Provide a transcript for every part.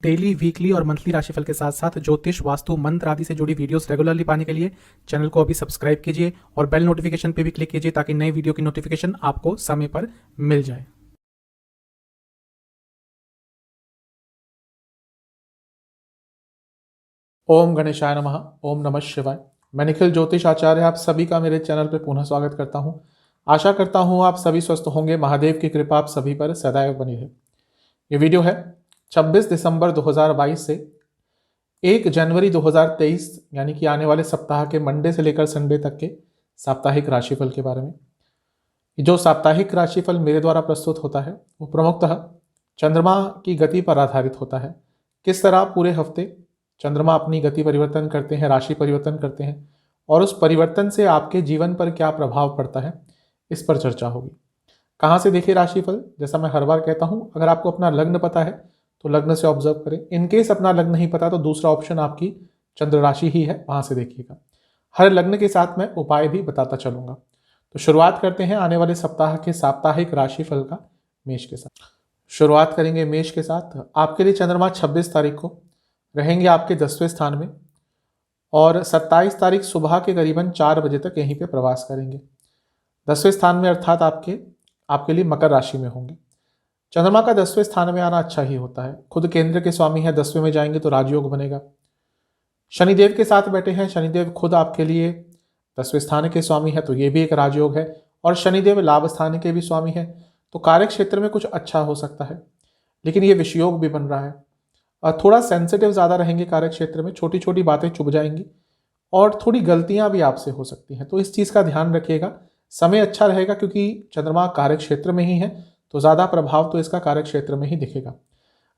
Daily, weekly और monthly राशिफल के साथ साथ ज्योतिष, वास्तु, मंत्र आदि से जुड़ी वीडियोस रेगुलरली पाने के लिए चैनल को अभी सब्सक्राइब कीजिए और बेल नोटिफिकेशन पे भी क्लिक कीजिए ताकि नई वीडियो की नोटिफिकेशन आपको समय पर मिल जाए। ओम गणेशाय नमः। ओम नमः शिवाय। मैं निखिल ज्योतिष आचार्य आप सभी का मेरे चैनल पर पुनः स्वागत करता हूं। आशा करता हूं आप सभी स्वस्थ होंगे। महादेव की कृपा आप सभी पर सदैव बनी रहे। ये वीडियो है 26 दिसंबर 2022 से 1 जनवरी 2023 यानी कि आने वाले सप्ताह के मंडे से लेकर संडे तक के साप्ताहिक राशिफल के बारे में। जो साप्ताहिक राशिफल मेरे द्वारा प्रस्तुत होता है वो प्रमुखतः चंद्रमा की गति पर आधारित होता है। किस तरह पूरे हफ्ते चंद्रमा अपनी गति परिवर्तन करते हैं, राशि परिवर्तन करते हैं और उस परिवर्तन से आपके जीवन पर क्या प्रभाव पड़ता है, इस पर चर्चा होगी। कहाँ से देखिए राशिफल? जैसा मैं हर बार कहता हूँ, अगर आपको अपना लग्न पता है तो लग्न से ऑब्जर्व करें। इनकेस अपना लग्न नहीं पता तो दूसरा ऑप्शन आपकी चंद्र राशि ही है, वहां से देखिएगा। हर लग्न के साथ मैं उपाय भी बताता चलूंगा। तो शुरुआत करते हैं आने वाले सप्ताह के साप्ताहिक राशिफल का मेष के साथ। शुरुआत करेंगे मेष के साथ। आपके लिए चंद्रमा 26 तारीख को रहेंगे आपके 10वें स्थान में और 27 तारीख सुबह के करीबन 4 बजे तक यहीं पे प्रवास करेंगे। 10वें स्थान में अर्थात आपके लिए मकर राशि में होंगे। चंद्रमा का 10वें स्थान में आना अच्छा ही होता है। खुद केंद्र के स्वामी है, 10वें में जाएंगे तो राजयोग बनेगा। शनिदेव के साथ बैठे हैं, शनिदेव खुद आपके लिए 10वें स्थान के स्वामी है तो ये भी एक राजयोग है और शनिदेव लाभ स्थान के भी स्वामी है तो कार्य क्षेत्र में कुछ अच्छा हो सकता है। लेकिन ये विषयोग भी बन रहा है और थोड़ा सेंसिटिव ज़्यादा रहेंगे कार्य क्षेत्र में, छोटी छोटी बातें चुभ जाएंगी और थोड़ी गलतियां भी आपसे हो सकती हैं, तो इस चीज़ का ध्यान रखिएगा। समय अच्छा रहेगा क्योंकि चंद्रमा कार्य क्षेत्र में ही है तो ज़्यादा प्रभाव तो इसका कार्य क्षेत्र में ही दिखेगा।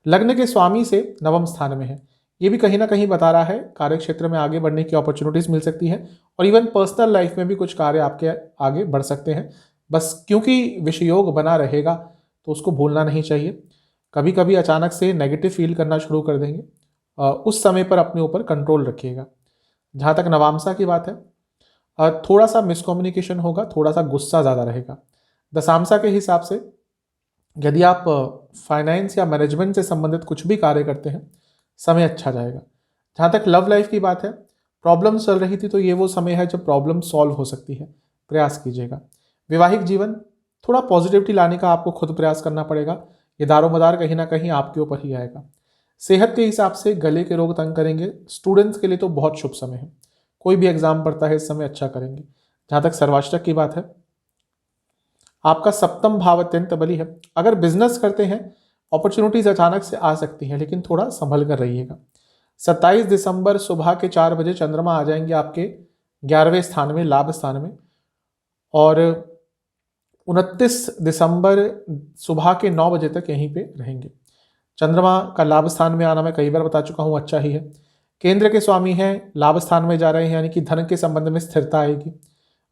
लग्न के स्वामी से 9वें स्थान में है, ये भी कहीं ना कहीं बता रहा है कार्य क्षेत्र में आगे बढ़ने की अपॉर्चुनिटीज मिल सकती है और इवन पर्सनल लाइफ में भी कुछ कार्य आपके आगे बढ़ सकते हैं। बस क्योंकि विषयोग बना रहेगा तो उसको भूलना नहीं चाहिए। कभी कभी अचानक से नेगेटिव फील करना शुरू कर देंगे, उस समय पर अपने ऊपर कंट्रोल रखिएगा। जहाँ तक नवामसा की बात है, थोड़ा सा मिसकम्युनिकेशन होगा, थोड़ा सा गुस्सा ज़्यादा रहेगा। दशामसा के हिसाब से यदि आप फाइनेंस या मैनेजमेंट से संबंधित कुछ भी कार्य करते हैं, समय अच्छा जाएगा। जहाँ तक लव लाइफ की बात है, प्रॉब्लम चल रही थी तो ये वो समय है जब प्रॉब्लम सॉल्व हो सकती है, प्रयास कीजिएगा। वैवाहिक जीवन, थोड़ा पॉजिटिविटी लाने का आपको खुद प्रयास करना पड़ेगा। ये दारोमदार कहीं ना कहीं आपके ऊपर ही आएगा। सेहत के हिसाब से गले के रोग तंग करेंगे। स्टूडेंट्स के लिए तो बहुत शुभ समय है, कोई भी एग्जाम पढ़ता है इस समय अच्छा करेंगे। जहाँ तक सर्वाष्टक की बात है, आपका 7वां भाव अत्यंत बली है। अगर बिजनेस करते हैं अपॉर्चुनिटीज अचानक से आ सकती हैं, लेकिन थोड़ा संभल कर रहिएगा। 27 दिसंबर सुबह के 4 बजे चंद्रमा आ जाएंगे आपके 11वें स्थान में, लाभ स्थान में, और 29 दिसंबर सुबह के 9 बजे तक यहीं पे रहेंगे। चंद्रमा का लाभ स्थान में आना मैं कई बार बता चुका हूँ, अच्छा ही है। केंद्र के स्वामी हैं, लाभ स्थान में जा रहे हैं यानी कि धन के संबंध में स्थिरता आएगी।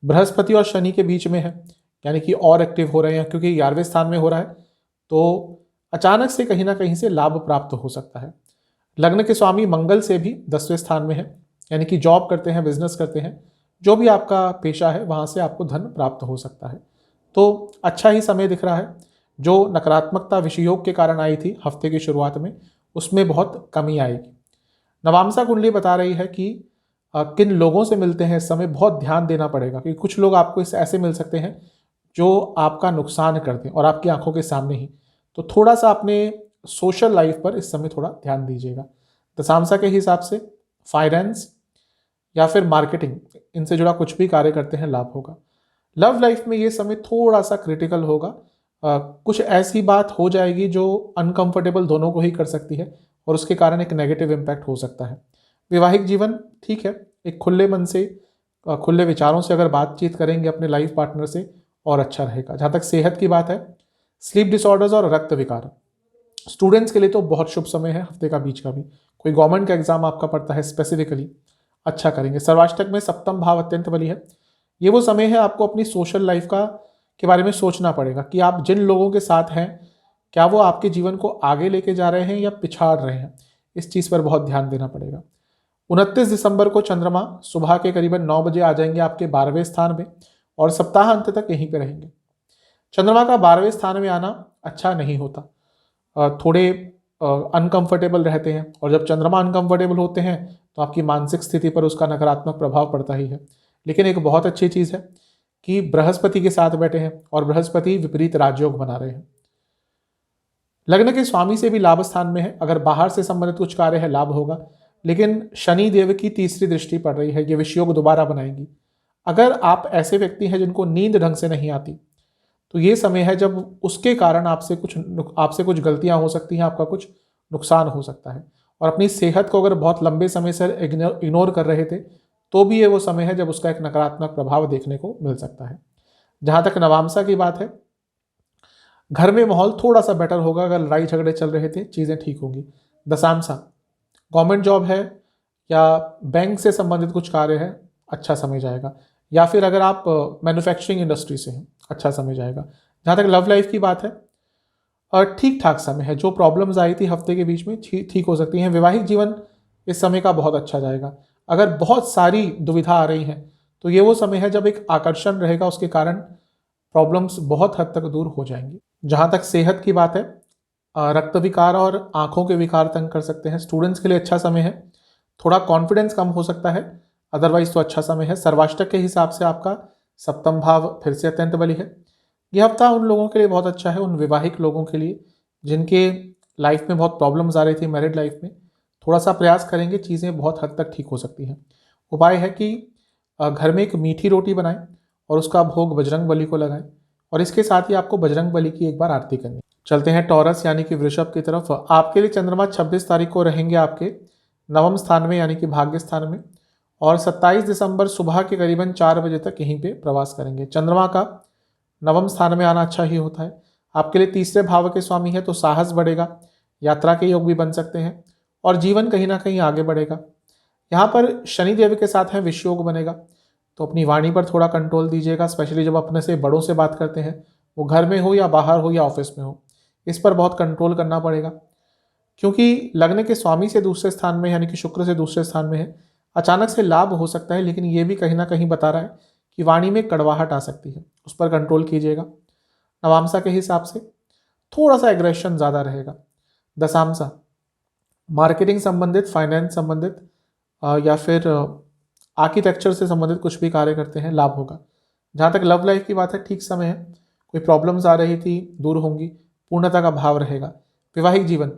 बृहस्पति और शनि के बीच में है यानी कि और एक्टिव हो रहे हैं, क्योंकि 11वें स्थान में हो रहा है तो अचानक से कहीं ना कहीं से लाभ प्राप्त हो सकता है। लग्न के स्वामी मंगल से भी 10वें स्थान में है, यानी कि जॉब करते हैं, बिजनेस करते हैं, जो भी आपका पेशा है वहां से आपको धन प्राप्त हो सकता है। तो अच्छा ही समय दिख रहा है। जो नकारात्मकता विषयोग के कारण आई थी हफ्ते की शुरुआत में, उसमें बहुत कमी आएगी। नवामसा कुंडली बता रही है कि किन लोगों से मिलते हैं इस समय बहुत ध्यान देना पड़ेगा, क्योंकि कुछ लोग आपको इस ऐसे मिल सकते हैं जो आपका नुकसान कर दें और आपकी आंखों के सामने ही। तो थोड़ा सा अपने सोशल लाइफ पर इस समय थोड़ा ध्यान दीजिएगा। दशामसा के हिसाब से फाइनेंस या फिर मार्केटिंग, इनसे जुड़ा कुछ भी कार्य करते हैं, लाभ होगा। लव लाइफ में ये समय थोड़ा सा क्रिटिकल होगा। कुछ ऐसी बात हो जाएगी जो अनकंफर्टेबल दोनों को ही कर सकती है और उसके कारण एक नेगेटिव इम्पैक्ट हो सकता है। वैवाहिक जीवन ठीक है, एक खुले मन से, खुले विचारों से अगर बातचीत करेंगे अपने लाइफ पार्टनर से और अच्छा रहेगा। जहाँ तक सेहत की बात है, स्लीप डिसऑर्डर्स और रक्त विकार, स्टूडेंट्स के लिए तो बहुत शुभ समय है हफ्ते का बीच का भी। कोई गवर्नमेंट का एग्जाम आपका पड़ता है स्पेसिफिकली, अच्छा करेंगे। सर्वाष्टक में 7वां भाव अत्यंत बली है। ये वो समय है आपको अपनी सोशल लाइफ का के बारे में सोचना पड़ेगा कि आप जिन लोगों के साथ हैं, क्या वो आपके जीवन को आगे लेके जा रहे हैं या पिछाड़ रहे हैं, इस चीज़ पर बहुत ध्यान देना पड़ेगा। 29 दिसंबर को चंद्रमा सुबह के करीबन 9 बजे आ जाएंगे आपके 12वें स्थान में और सप्ताह अंत तक यहीं पे रहेंगे। चंद्रमा का 12वें स्थान में आना अच्छा नहीं होता। थोड़े अनकंफर्टेबल रहते हैं, और जब चंद्रमा अनकंफर्टेबल होते हैं तो आपकी मानसिक स्थिति पर उसका नकारात्मक प्रभाव पड़ता ही है। लेकिन एक बहुत अच्छी चीज़ है कि बृहस्पति के साथ बैठे हैं और बृहस्पति विपरीत राजयोग बना रहे हैं। लग्न के स्वामी से भी लाभ स्थान में है, अगर बाहर से संबंधित कुछ कार्य है लाभ होगा, लेकिन शनि देव की तीसरी दृष्टि पड़ रही है, ये विषयोग दोबारा बनाएंगी। अगर आप ऐसे व्यक्ति हैं जिनको नींद ढंग से नहीं आती, तो ये समय है जब उसके कारण आपसे कुछ गलतियां हो सकती हैं, आपका कुछ नुकसान हो सकता है। और अपनी सेहत को अगर बहुत लंबे समय से इग्नोर कर रहे थे, तो भी ये वो समय है जब उसका एक नकारात्मक प्रभाव देखने को मिल सकता है। जहां तक नवामसा की बात है, घर में माहौल थोड़ा सा बेटर होगा। अगर लड़ाई झगड़े चल रहे थे, चीज़ें ठीक होंगी। दशांशा, गवर्नमेंट जॉब है या बैंक से संबंधित कुछ कार्य है, अच्छा समय जाएगा। या फिर अगर आप मैन्युफैक्चरिंग इंडस्ट्री से हैं, अच्छा समय जाएगा। जहाँ तक लव लाइफ की बात है, और ठीक ठाक समय है। जो प्रॉब्लम्स आई थी हफ्ते के बीच में ठीक हो सकती हैं। वैवाहिक जीवन इस समय का बहुत अच्छा जाएगा। अगर बहुत सारी दुविधा आ रही हैं, तो ये वो समय है जब एक आकर्षण रहेगा, उसके कारण प्रॉब्लम्स बहुत हद तक दूर हो जाएंगी। जहाँ तक सेहत की बात है, रक्त विकार और आंखों के विकार तंग कर सकते हैं। स्टूडेंट्स के लिए अच्छा समय है। थोड़ा कॉन्फिडेंस कम हो सकता है, अदरवाइज तो अच्छा समय है। सर्वाष्टक के हिसाब से आपका सप्तम भाव फिर से अत्यंत बली है। यह हफ्ता उन लोगों के लिए बहुत अच्छा है, उन विवाहिक लोगों के लिए जिनके लाइफ में बहुत प्रॉब्लम्स आ रही थी, मैरिड लाइफ में। थोड़ा सा प्रयास करेंगे, चीज़ें बहुत हद तक ठीक हो सकती हैं। उपाय है कि घर में एक मीठी रोटी बनाएं और उसका भोग बजरंग बली को लगाएं, और इसके साथ ही आपको बजरंग बली की एक बार आरती करनी। चलते हैं टॉरस यानी कि वृषभ की तरफ। आपके लिए चंद्रमा 26 तारीख को रहेंगे आपके नवम स्थान में यानी कि भाग्य स्थान में, और 27 दिसंबर सुबह के करीबन 4 बजे तक यहीं पे प्रवास करेंगे। चंद्रमा का नवम स्थान में आना अच्छा ही होता है। आपके लिए तीसरे भाव के स्वामी है, तो साहस बढ़ेगा, यात्रा के योग भी बन सकते हैं, और जीवन कहीं ना कहीं आगे बढ़ेगा। यहाँ पर शनिदेव के साथ है विषयोग बनेगा, तो अपनी वाणी पर थोड़ा कंट्रोल दीजिएगा, स्पेशली जब अपने से बड़ों से बात करते हैं, वो घर में हो या बाहर हो या ऑफिस में हो, इस पर बहुत कंट्रोल करना पड़ेगा। क्योंकि लग्न के स्वामी से दूसरे स्थान में यानी कि शुक्र से दूसरे स्थान में है, अचानक से लाभ हो सकता है, लेकिन ये भी कहीं ना कहीं बता रहा है कि वाणी में कड़वाहट आ सकती है, उस पर कंट्रोल कीजिएगा। नवामसा के हिसाब से थोड़ा सा एग्रेशन ज़्यादा रहेगा। दशामसा, मार्केटिंग संबंधित, फाइनेंस संबंधित या फिर आर्किटेक्चर से संबंधित कुछ भी कार्य करते हैं, लाभ होगा। जहाँ तक लव लाइफ की बात है, ठीक समय है। कोई प्रॉब्लम्स आ रही थी, दूर होंगी, पूर्णता का भाव रहेगा। वैवाहिक जीवन,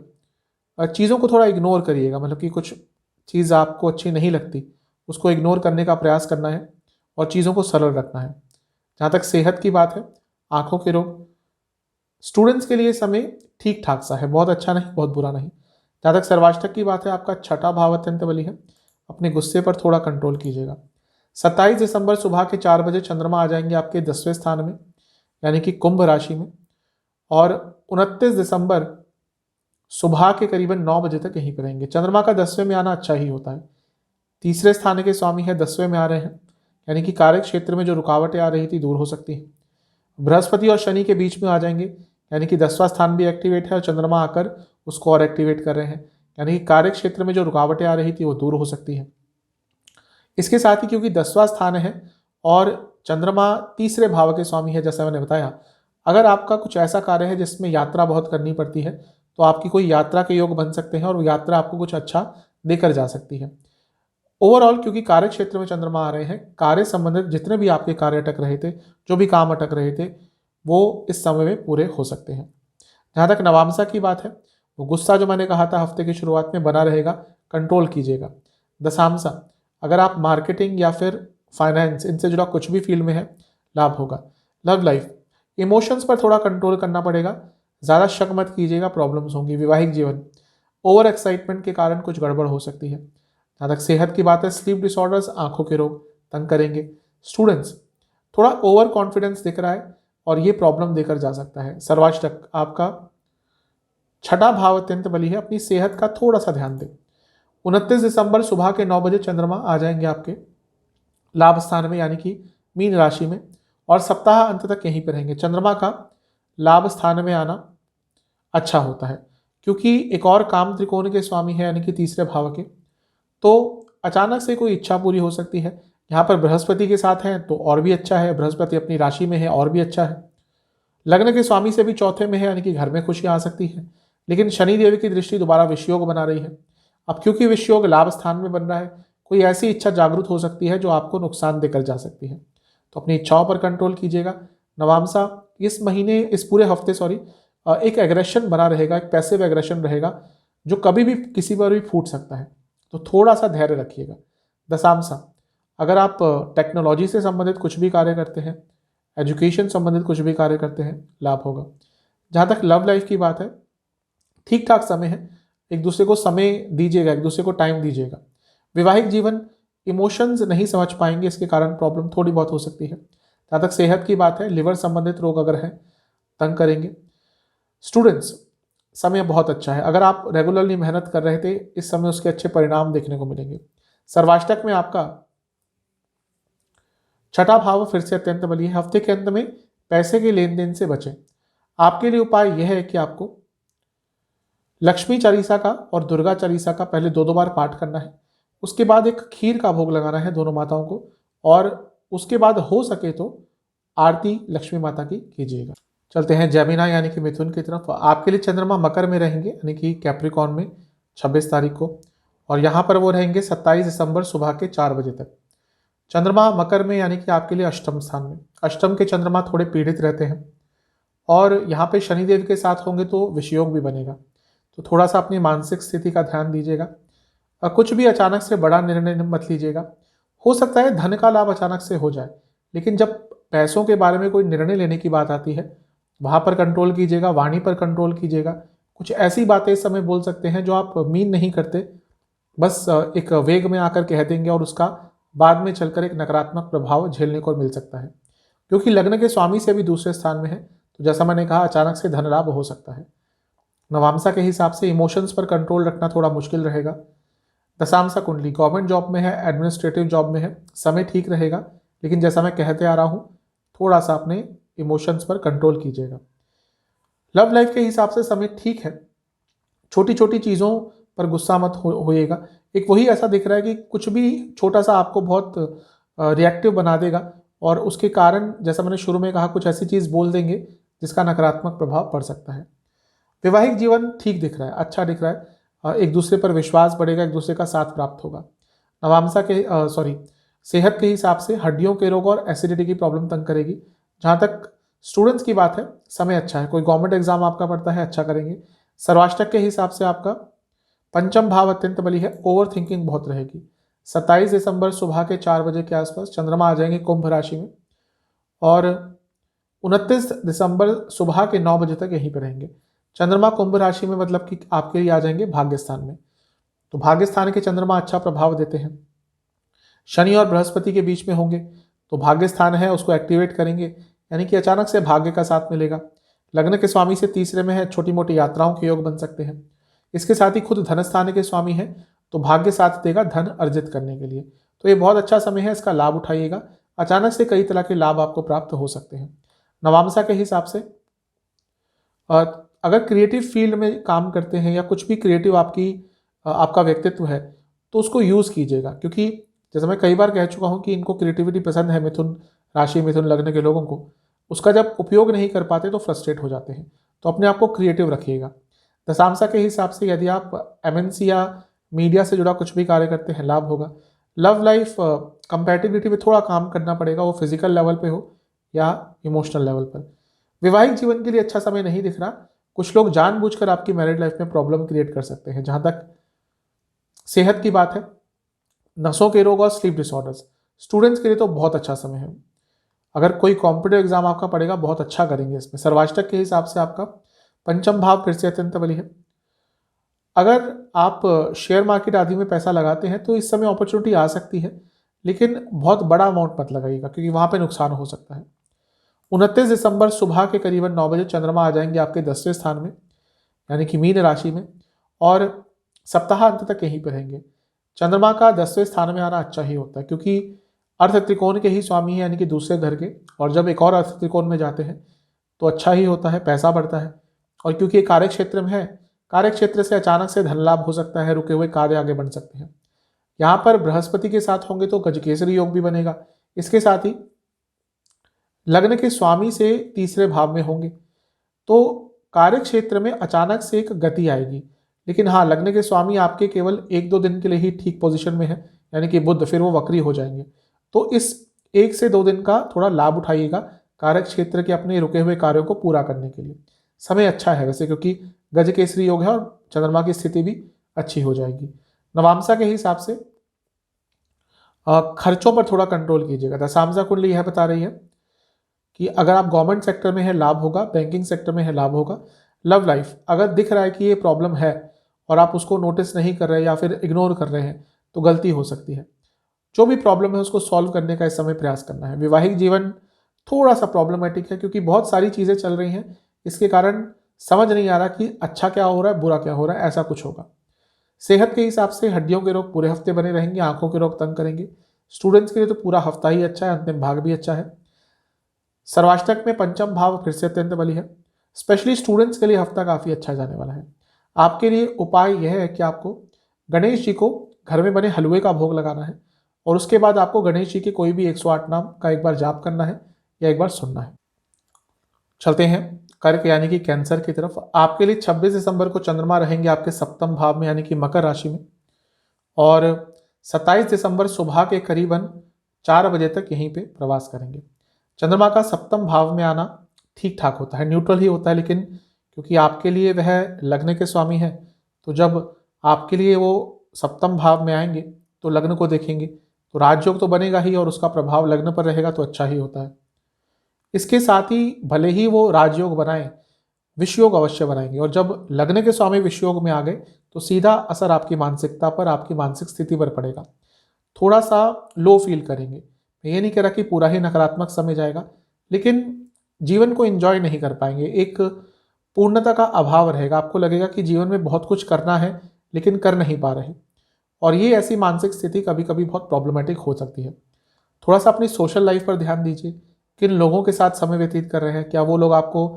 चीज़ों को थोड़ा इग्नोर करिएगा, मतलब कि कुछ चीज़ आपको अच्छी नहीं लगती, उसको इग्नोर करने का प्रयास करना है और चीज़ों को सरल रखना है। जहाँ तक सेहत की बात है, आंखों के रोग, स्टूडेंट्स के लिए समय ठीक ठाक सा है, बहुत अच्छा नहीं, बहुत बुरा नहीं। जहाँ तक सर्वाष्टक की बात है, आपका छठा भाव अत्यंत बली है, अपने गुस्से पर थोड़ा कंट्रोल कीजिएगा। 27 दिसंबर सुबह के 4 बजे चंद्रमा आ जाएंगे आपके 10वें स्थान में यानी कि कुंभ राशि में, और 29 दिसंबर सुबह के करीबन 9 बजे तक यहीं पर रहेंगे। चंद्रमा का 10वें में आना अच्छा ही होता है। तीसरे स्थान के स्वामी है, 10वें में आ रहे हैं, यानी कि कार्य क्षेत्र में जो रुकावटें आ रही थी दूर हो सकती हैं। बृहस्पति और शनि के बीच में आ जाएंगे, यानी कि 10वां स्थान भी एक्टिवेट है और चंद्रमा आकर उसको और एक्टिवेट कर रहे हैं, यानी कि कार्य क्षेत्र में जो रुकावटें आ रही थी वो दूर हो सकती हैं। इसके साथ ही क्योंकि 10वां स्थान है और चंद्रमा तीसरे भाव के स्वामी है, जैसा मैंने बताया, अगर आपका कुछ ऐसा कार्य है जिसमें यात्रा बहुत करनी पड़ती है, तो आपकी कोई यात्रा के योग बन सकते हैं और वो यात्रा आपको कुछ अच्छा देकर जा सकती है। ओवरऑल क्योंकि कार्य क्षेत्र में चंद्रमा आ रहे हैं, कार्य संबंधित जितने भी आपके कार्य अटक रहे थे, जो भी काम अटक रहे थे, वो इस समय में पूरे हो सकते हैं। जहाँ तक नवामसा की बात है, वो गुस्सा जो मैंने कहा था हफ्ते की शुरुआत में बना रहेगा, कंट्रोल कीजिएगा। दशामसा, अगर आप मार्केटिंग या फिर फाइनेंस इनसे जुड़ा कुछ भी फील्ड में है, लाभ होगा। लव लाइफ, इमोशंस पर थोड़ा कंट्रोल करना पड़ेगा, ज़्यादा शक मत कीजिएगा, प्रॉब्लम्स होंगी। वैवाहिक जीवन, ओवर एक्साइटमेंट के कारण कुछ गड़बड़ हो सकती है। जहाँ तक सेहत की बात है, स्लीप डिसऑर्डर्स, आंखों के रोग तंग करेंगे। स्टूडेंट्स, थोड़ा ओवर कॉन्फिडेंस दिख रहा है और ये प्रॉब्लम देकर जा सकता है। सर्वाष्टक, आपका छठा भाव अत्यंत बली है, अपनी सेहत का थोड़ा सा ध्यान दें। 29 दिसंबर सुबह के 9 बजे चंद्रमा आ जाएंगे आपके लाभ स्थान में यानी कि मीन राशि में, और सप्ताह अंत तक यहीं पर रहेंगे। चंद्रमा का लाभ स्थान में आना अच्छा होता है क्योंकि एक और काम त्रिकोण के स्वामी है यानी कि तीसरे भाव के, तो अचानक से कोई इच्छा पूरी हो सकती है। यहाँ पर बृहस्पति के साथ हैं तो और भी अच्छा है, बृहस्पति अपनी राशि में है और भी अच्छा है। लग्न के स्वामी से भी चौथे में है यानी कि घर में खुशियाँ आ सकती है। लेकिन शनि देव की दृष्टि दोबारा विषयोग बना रही है। अब क्योंकि विषयोग लाभ स्थान में बन रहा है, कोई ऐसी इच्छा जागृत हो सकती है जो आपको नुकसान देकर जा सकती है, तो अपनी इच्छाओं पर कंट्रोल कीजिएगा। नवामसा, इस महीने, इस पूरे हफ्ते सॉरी, एक एग्रेशन बना रहेगा, एक पैसिव एग्रेशन रहेगा जो कभी भी किसी पर भी फूट सकता है, तो थोड़ा सा धैर्य रखिएगा। दशामसा, अगर आप टेक्नोलॉजी से संबंधित कुछ भी कार्य करते हैं, एजुकेशन संबंधित कुछ भी कार्य करते हैं, लाभ होगा। जहाँ तक लव लाइफ की बात है, ठीक ठाक समय है, एक दूसरे को समय दीजिएगा, एक दूसरे को टाइम दीजिएगा। वैवाहिक जीवन, इमोशंस नहीं समझ पाएंगे, इसके कारण प्रॉब्लम थोड़ी बहुत हो सकती है। जहाँ तक सेहत की बात है, लिवर संबंधित रोग अगर हैं तंग करेंगे। स्टूडेंट्स, समय बहुत अच्छा है, अगर आप रेगुलरली मेहनत कर रहे थे, इस समय उसके अच्छे परिणाम देखने को मिलेंगे। सर्वाष्टक में आपका छठा भाव फिर से अत्यंत बली है। हफ्ते के अंत में पैसे के लेन देन से बचें। आपके लिए उपाय यह है कि आपको लक्ष्मी चालीसा का और दुर्गा चालीसा का पहले 2-2 बार पाठ करना है, उसके बाद एक खीर का भोग लगाना है दोनों माताओं को, और उसके बाद हो सके तो आरती लक्ष्मी माता की कीजिएगा। चलते हैं जैमिना यानी कि मिथुन की तरफ। आपके लिए चंद्रमा मकर में रहेंगे यानी कि कैप्रिकॉन में 26 तारीख को, और यहाँ पर वो रहेंगे 27 दिसंबर सुबह के 4 बजे तक। चंद्रमा मकर में यानी कि आपके लिए अष्टम स्थान में। अष्टम के चंद्रमा थोड़े पीड़ित रहते हैं, और यहाँ पे शनिदेव के साथ होंगे तो विषयोग भी बनेगा, तो थोड़ा सा अपनी मानसिक स्थिति का ध्यान दीजिएगा। कुछ भी अचानक से बड़ा निर्णय मत लीजिएगा। हो सकता है धन का लाभ अचानक से हो जाए, लेकिन जब पैसों के बारे में कोई निर्णय लेने की बात आती है, वहाँ पर कंट्रोल कीजिएगा, वाणी पर कंट्रोल कीजिएगा। कुछ ऐसी बातें इस समय बोल सकते हैं जो आप मीन नहीं करते, बस एक वेग में आकर कह देंगे, और उसका बाद में चलकर एक नकारात्मक प्रभाव झेलने को मिल सकता है। क्योंकि लग्न के स्वामी से भी दूसरे स्थान में है, तो जैसा मैंने कहा अचानक से धन लाभ हो सकता है। नवामसा के हिसाब से इमोशंस पर कंट्रोल रखना थोड़ा मुश्किल रहेगा। दशामसा कुंडली गवर्नमेंट जॉब में है, एडमिनिस्ट्रेटिव जॉब में है, समय ठीक रहेगा, लेकिन जैसा मैं कहते आ रहा हूँ, थोड़ा सा अपने इमोशंस पर कंट्रोल कीजिएगा। लव लाइफ के हिसाब से समय ठीक है, छोटी छोटी चीज़ों पर गुस्सा मत होइएगा। एक वही ऐसा दिख रहा है कि कुछ भी छोटा सा आपको बहुत रिएक्टिव बना देगा, और उसके कारण जैसा मैंने शुरू में कहा, कुछ ऐसी चीज़ बोल देंगे जिसका नकारात्मक प्रभाव पड़ सकता है। वैवाहिक जीवन ठीक दिख रहा है, अच्छा दिख रहा है, एक दूसरे पर विश्वास बढ़ेगा, एक दूसरे का साथ प्राप्त होगा। नवामसा के सेहत के हिसाब से हड्डियों के रोग और एसिडिटी की प्रॉब्लम तंग करेगी। जहाँ तक स्टूडेंट्स की बात है, समय अच्छा है, कोई गवर्नमेंट एग्जाम आपका पड़ता है, अच्छा करेंगे। सर्वाष्टक के हिसाब से आपका पंचम भाव अत्यंत बली है, ओवर थिंकिंग बहुत रहेगी। 27 दिसंबर सुबह के 4 बजे के आसपास चंद्रमा आ जाएंगे कुंभ राशि में, और 29 दिसंबर सुबह के 9 बजे तक यहीं पर रहेंगे। चंद्रमा कुंभ राशि में मतलब कि आपके लिए आ जाएंगे भाग्य स्थान में, तो भाग्य स्थान के चंद्रमा अच्छा प्रभाव देते हैं। शनि और बृहस्पति के बीच में होंगे, तो भाग्य स्थान है उसको एक्टिवेट करेंगे, यानी कि अचानक से भाग्य का साथ मिलेगा। लग्न के स्वामी से तीसरे में है, छोटी मोटी यात्राओं के योग बन सकते हैं। इसके साथ ही खुद धन स्थान के स्वामी है, तो भाग्य साथ देगा धन अर्जित करने के लिए। तो ये बहुत अच्छा समय है, इसका लाभ उठाइएगा। अचानक से कई तरह के लाभ आपको प्राप्त हो सकते हैं। नवामसा के हिसाब से अगर क्रिएटिव फील्ड में काम करते हैं या कुछ भी क्रिएटिव आपका व्यक्तित्व है, तो उसको यूज़ कीजिएगा, क्योंकि जैसे मैं कई बार कह चुका हूँ कि इनको क्रिएटिविटी पसंद है, मिथुन राशि मिथुन लग्न के लोगों को, उसका जब उपयोग नहीं कर पाते तो फ्रस्ट्रेट हो जाते हैं। तो अपने आप को क्रिएटिव रखिएगा। दशामसा के हिसाब से यदि आप MNC या मीडिया से जुड़ा कुछ भी कार्य करते हैं, लाभ होगा। लव लाइफ कंपैटिबिलिटी में थोड़ा काम करना पड़ेगा, वो फिजिकल लेवल पे हो या इमोशनल लेवल पर। वैवाहिक जीवन के लिए अच्छा समय नहीं दिख रहा, कुछ लोग जानबूझकर आपकी मैरिड लाइफ में प्रॉब्लम क्रिएट कर सकते हैं। जहाँ तक सेहत की बात है, नसों के रोग और स्लीप डिसऑर्डर्स, स्टूडेंट्स के लिए तो बहुत अच्छा समय है। अगर कोई कॉम्पिटिटिव एग्जाम आपका पड़ेगा, बहुत अच्छा करेंगे इसमें। सर्वाष्टक के हिसाब से आपका पंचम भाव फिर से अत्यंत बली है। अगर आप शेयर मार्केट आदि में पैसा लगाते हैं तो इस समय अपॉर्चुनिटी आ सकती है, लेकिन बहुत बड़ा अमाउंट मत लगाइएगा, क्योंकि वहाँ पे नुकसान हो सकता है। 29 दिसंबर सुबह के करीबन 9 बजे चंद्रमा आ जाएंगे आपके 10वें स्थान में, यानी कि मीन राशि में, और सप्ताह अंत तक यहीं पर रहेंगे। चंद्रमा का 10वें स्थान में आना अच्छा ही होता है, क्योंकि अर्थ त्रिकोण के ही स्वामी है, यानी कि दूसरे घर के, और जब एक और अर्थ त्रिकोण में जाते हैं तो अच्छा ही होता है, पैसा बढ़ता है। और क्योंकि ये कार्य क्षेत्र में है, कार्य क्षेत्र से अचानक से धन लाभ हो सकता है, रुके हुए कार्य आगे बढ़ सकते हैं। यहाँ पर बृहस्पति के साथ होंगे तो गजकेसरी योग भी बनेगा। इसके साथ ही लग्न के स्वामी से तीसरे भाव में होंगे, तो कार्य क्षेत्र में अचानक से एक गति आएगी, लेकिन हाँ, लग्न के स्वामी आपके केवल 1-2 दिन के लिए ही ठीक पोजीशन में है, यानी कि बुध, फिर वो वक्री हो जाएंगे। तो इस 1 से 2 दिन का थोड़ा लाभ उठाइएगा कार्य क्षेत्र के अपने रुके हुए कार्यों को पूरा करने के लिए। समय अच्छा है वैसे, क्योंकि गज केसरी योग है और चंद्रमा की स्थिति भी अच्छी हो जाएगी। नवामसा के हिसाब से खर्चों पर थोड़ा कंट्रोल कीजिएगा। दशामसा कुंडली यह बता रही है कि अगर आप गवर्नमेंट सेक्टर में है लाभ होगा, बैंकिंग सेक्टर में है लाभ होगा। लव लाइफ, अगर दिख रहा है कि ये प्रॉब्लम है और आप उसको नोटिस नहीं कर रहे या फिर इग्नोर कर रहे हैं तो गलती हो सकती है। जो भी प्रॉब्लम है उसको सॉल्व करने का इस समय प्रयास करना है। वैवाहिक जीवन थोड़ा सा प्रॉब्लमेटिक है, क्योंकि बहुत सारी चीज़ें चल रही हैं, इसके कारण समझ नहीं आ रहा कि अच्छा क्या हो रहा है, बुरा क्या हो रहा है, ऐसा कुछ होगा। सेहत के हिसाब से हड्डियों के रोग पूरे हफ्ते बने रहेंगे, आंखों के रोग तंग करेंगे। स्टूडेंट्स के लिए तो पूरा हफ्ता ही अच्छा है, अंतिम भाग भी अच्छा है। सर्वाष्टक में पंचम भाव फिर से अत्यंत बली है। स्पेशली स्टूडेंट्स के लिए हफ्ता काफ़ी अच्छा जाने वाला है। आपके लिए उपाय यह है कि आपको गणेश जी को घर में बने हलवे का भोग लगाना है और उसके बाद आपको गणेश जी के कोई भी 108 नाम का एक बार जाप करना है या एक बार सुनना है। चलते हैं कर्क यानी कि कैंसर की तरफ। आपके लिए 26 दिसंबर को चंद्रमा रहेंगे आपके सप्तम भाव में यानी कि मकर राशि में, और 27 दिसंबर सुबह के करीबन 4 बजे तक यहीं पे प्रवास करेंगे। चंद्रमा का सप्तम भाव में आना ठीक ठाक होता है, न्यूट्रल ही होता है, लेकिन क्योंकि आपके लिए वह लग्न के स्वामी है, तो जब आपके लिए वो सप्तम भाव में आएंगे तो लग्न को देखेंगे तो राजयोग तो बनेगा ही, और उसका प्रभाव लग्न पर रहेगा तो अच्छा ही होता है। इसके साथ ही भले ही वो राजयोग बनाएं, विषयोग अवश्य बनाएंगे, और जब लग्न के स्वामी विषयोग में आ गए तो सीधा असर आपकी मानसिकता पर, आपकी मानसिक स्थिति पर पड़ेगा। थोड़ा सा लो फील करेंगे। मैं ये नहीं कह रहा कि पूरा ही नकारात्मक समय जाएगा, लेकिन जीवन को एंजॉय नहीं कर पाएंगे, एक पूर्णता का अभाव रहेगा। आपको लगेगा कि जीवन में बहुत कुछ करना है लेकिन कर नहीं पा रहे, और ये ऐसी मानसिक स्थिति कभी कभी बहुत प्रॉब्लमेटिक हो सकती है। थोड़ा सा अपनी सोशल लाइफ पर ध्यान दीजिए, किन लोगों के साथ समय व्यतीत कर रहे हैं, क्या वो लोग आपको